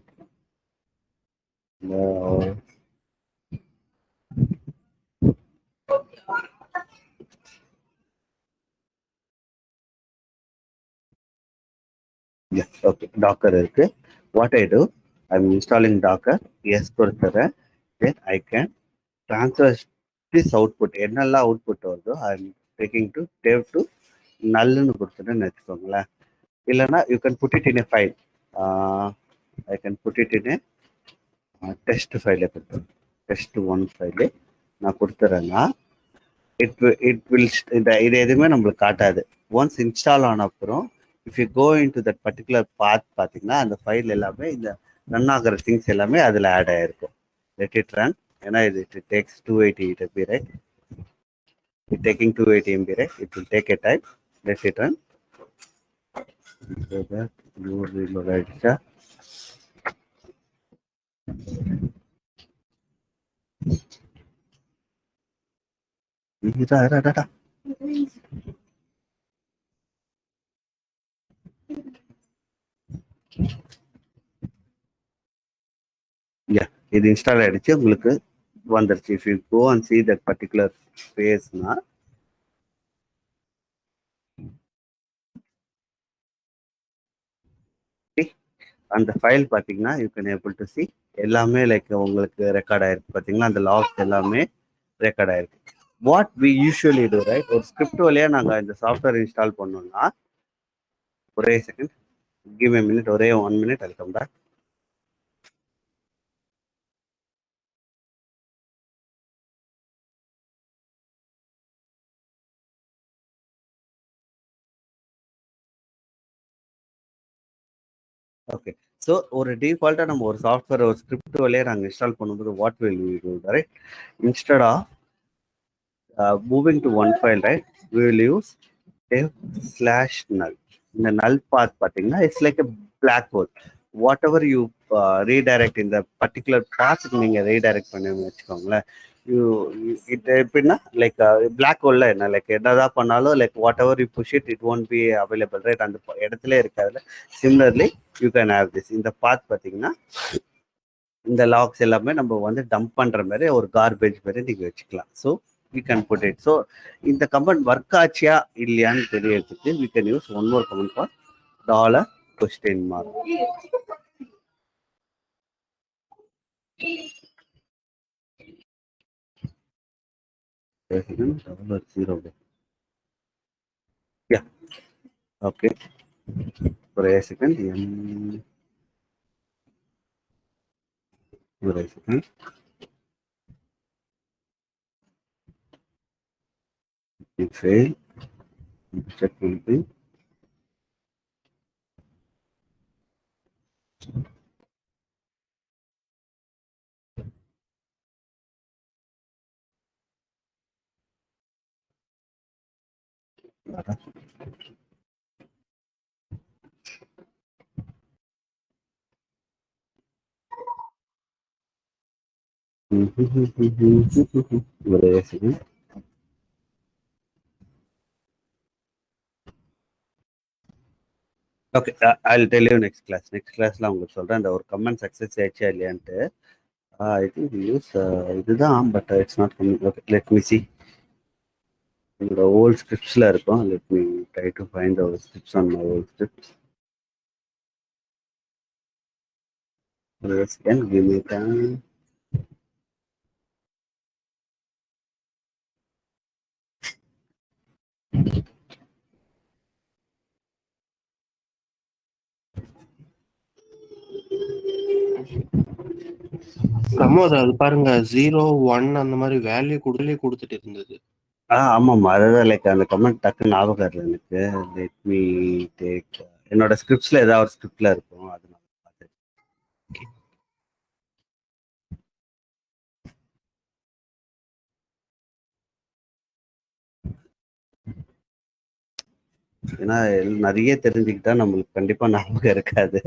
Yes, okay. Docker இருக்கு. What I do, I'm installing Docker. Yes கொடுத்துறேன். Then I can transfer this output. என்னெல்லாம் output வருதோ I'm taking to dev to nullன்னு கொடுத்துட்டேன்னு வச்சுக்கோங்களேன். இல்லைன்னா you can put it in a file. I can put it in a test file. Test one file நான் கொடுத்துறேன்னா இது எதுவுமே நம்மளுக்கு காட்டாது. ஒன்ஸ் இன்ஸ்டால் ஆன அப்புறம் if you go in to that particular path பார்த்தீங்கன்னா அந்த ஃபைல் எல்லாமே இந்த ரன் ஆகிற திங்ஸ் எல்லாமே அதில் ஆட் ஆகிருக்கும். Let it run. ஏன்னா இது it takes 280 MB, right? It taking 280 MB, right? It will take a time. Let it run. Reload ஆயிடுச்சா? இது இன்ஸ்டால் ஆயிடுச்சு, உங்களுக்கு வந்துருச்சு. If you go and see that particular பேஸ்னா அந்த ஃபைல் பார்த்தீங்கன்னா you can able to see எல்லாமே like உங்களுக்கு ரெக்கார்ட் ஆயிருக்கு. பார்த்தீங்கன்னா அந்த லாக்ஸ் எல்லாமே ரெக்கார்ட் ஆயிருக்கு. What we usually do, right? ஒரு ஸ்கிரிப்ட் வழியாக நாங்கள் இந்த சாஃப்ட்வேர் இன்ஸ்டால் பண்ணோம்னா, ஒரே செகண்ட், கிவ் எ மினிட், ஒரே 1 minute, I'll come back. Okay, so ஒரு டிஃபால்ட்டாக நம்ம ஒரு சாஃப்ட்வேர் ஒரு ஸ்கிரிப்ட் வழியாக நாங்கள் இன்ஸ்டால் பண்ணும்போது what will we do, right? Instead of moving to one file, right, we will use dev/null. இந்த null path பார்த்தீங்கன்னா it's like a black hole. Whatever you redirect இந்த பர்டிகுலர் பாத்துக்கு நீங்கள் redirect பண்ணி வச்சுக்கோங்களேன். இது எப்படின்னா லைக் பிளாக் ஹோல்ல என்ன லைக் என்னதான் பண்ணாலும் like whatever you push it won't be available, right? அந்த இடத்துல இருக்காதுல. Similarly you can have this. இந்த பாத் பார்த்தீங்கன்னா இந்த லாக்ஸ் எல்லாமே நம்ம வந்து டம்ப் பண்ற மாதிரி ஒரு கார்பேஜ் மாதிரி நீங்க வச்சுக்கலாம். So we can put it. So இந்த கமெண்ட் ஒர்க் ஆச்சியா இல்லையான்னு தெரியறதுக்கு we can use one more command for $? $0. Yeah. Okay. For a second. For a second. It fail. Check will be. For a second. ஓகே, I tell you next class. Next கிளாஸ்ல உங்களுக்கு சொல்றேன் இந்த ஒரு command success ஆயிடுச்சா இல்லையான்ட்டு. I think use இதுதான், but it's not coming. Okay, let me see. என்னோட ஓல்ட் ஸ்கிரிப்ட்ஸ்ல இருக்கும். Let me try to find our scripts on my old scripts. Can give me time. Pramod அது பாருங்க 0, 1 அந்த மாதிரி வேல்யூ கொடுத்துட்டு இருந்தது. ஆமாம்மா, அதுதான் லைக் அந்த கமெண்ட் டக்குன்னு ஞாபகம் இல்லை எனக்கு. லெட் மீ டேக் என்னோட ஸ்கிரிப்ட்ஸ்ல ஏதாவது ஒரு ஸ்கிரிப்ட்ல இருக்கும், அது நான் பார்த்தேன். ஏன்னா நிறைய தெரிஞ்சுக்கிட்டா நம்மளுக்கு கண்டிப்பா ஞாபகம் இருக்காது.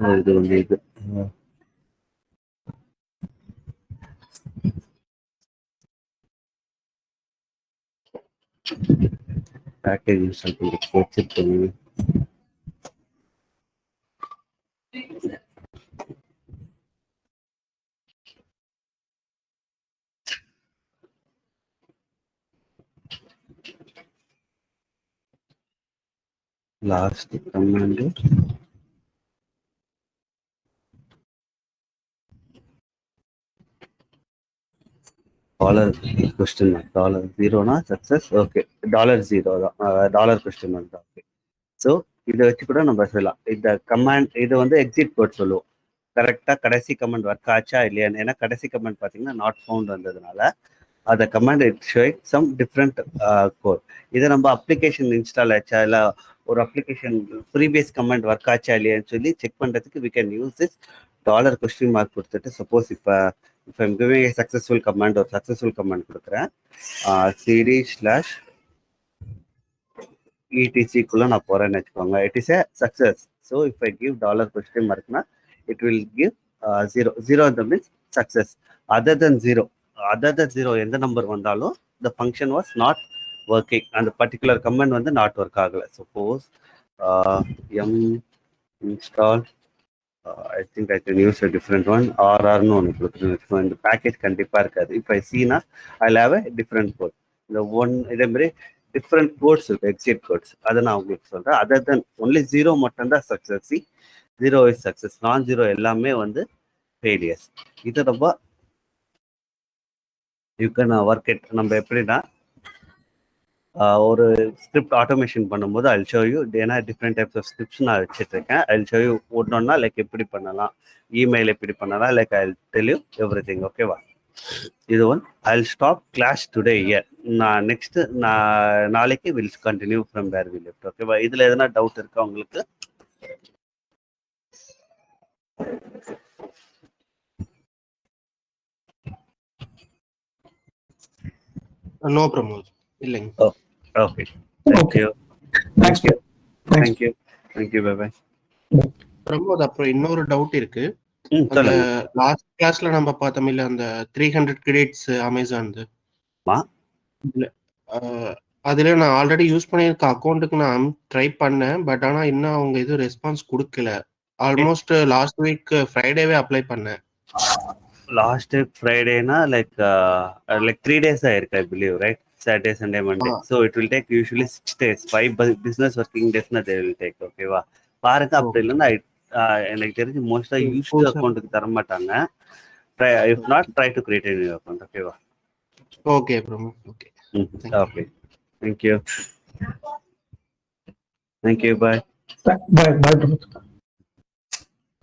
இது வந்து இது பேக்கேஜ் இன்ஸ்டால் பண்ணுறதுக்கு வச்சிருக்கேன். Last command $question $0 success. Okay, $0 தான், $question தான். ஓகே, ஸோ இதை வச்சு கூட நம்ம சொல்லலாம். இந்த கமாண்ட் இது வந்து எக்ஸிட் கோட் சொல்லுவோம். கரெக்டாக கடைசி கமெண்ட் ஒர்க் ஆச்சா இல்லையான்னு. ஏன்னா கடைசி கமெண்ட் பார்த்தீங்கன்னா நாட் ஃபவுண்ட் வந்ததுனால அந்த command it showing some different code. இதை நம்ம அப்ளிகேஷன் இன்ஸ்டால் ஆச்சா இல்லை ஒரு அப்ளிகேஷன் ப்ரீவியஸ் கமெண்ட் ஒர்க் ஆச்சா இல்லையான்னு சொல்லி செக் பண்ணுறதுக்கு we can use this $question கொடுத்துட்டு, சப்போஸ் இப்போ ஐம் கிவிங் சக்ஸஸ்ஃபுல் கமாண்ட், ஒரு சக்ஸஸ்ஃபுல் கமாண்ட் கொடுக்குறேன். cd/etc நான் போகிறேன்னு வச்சுக்கோங்க. It is a success. So இப்போ give $question it will give 0 that means success. other than 0 எந்த நம்பர் வந்தாலும் the function was not working. அந்த பர்டிகுலர் கமெண்ட் வந்து நாட் ஒர்க் ஆகலை. Suppose m install I think I can use a different one. RRன்னு ஒன்று கொடுத்துருக்கோம். இந்த package கண்டிப்பாக இருக்காது. இப்போ ஐ சீனா I have a different code. இந்த இதே மாதிரி டிஃப்ரெண்ட் கோட்ஸ் இருக்கு, எக்ஸிட் கோட்ஸ். அதை நான் உங்களுக்கு சொல்கிறேன். அதர் தென் ஒன்லி 0 மட்டும்தான் சக்ஸஸ். 0 இஸ் சக்ஸஸ், நான் 0 எல்லாமே வந்து ஃபெயிலியர்ஸ். இதை ரொம்ப யூ கேன் ஒர்க் இட். நம்ம எப்படின்னா ஒரு ஸ்கிரிப்ட் ஆட்டோமேஷன் பண்ணும்போது ஐல் ஷோ யூ. ஏன்னா டிஃப்ரெண்ட் டைப்ஸ் ஆஃப் ஸ்கிரிப்ட்ஸ் நான் வச்சுட்டு இருக்கேன். ஐல் ஷோ யூ ஒன்றொன்னா லைக் எப்படி பண்ணலாம், இமெயில் எப்படி பண்ணலாம், like I'll tell you everything. ஓகேவா? இது one. I'll stop class today here. நான் நெக்ஸ்ட் நாளைக்கு will continue from where we left. ஓகேவா? இதில் எதனா டவுட் இருக்கா உங்களுக்கு? நோ பிரமோத், இல்லைங்க. Okay, thank you. Thanks. Thank you. Thank you. Bye bye. Pramod, அப்புறம் இன்னொரு டவுட் இருக்கு. சொல்லுங்க. லாஸ்ட் கிளாஸ்ல நம்ம பார்த்தோம் இல்ல, அந்த 300 கிரெடிட்ஸ் அமேசான். அதுல நான் ஆல்ரெடி யூஸ் பண்ணியிருக்க அக்கௌண்ட்டுக்கு நான் ட்ரை பண்ணேன். பட் ஆனா இன்னும் அவங்க எதுவும் ரெஸ்பான்ஸ் கொடுக்கல. ஆல்மோஸ்ட் லாஸ்ட் வீக் ஃப்ரைடேவே அப்ளை பண்ணேன். லாஸ்ட் ஃப்ரைடேனா லைக் 3 days ஆயிருக்கு, I believe, right? Saturday, Sunday, Monday. So it will take usually 6 days. 5 business working days na they will take. ஓகேவா? பாருங்க. அப்படி இல்லைன்னா எனக்கு தெரிஞ்சு மோஸ்டா யூஸ்டு அக்கௌண்ட்டுக்கு தர மாட்டாங்க. If not, try to create a new account. ஓகேவா? Okay promo. Okay. Okay. Thank you. Bye. Bye.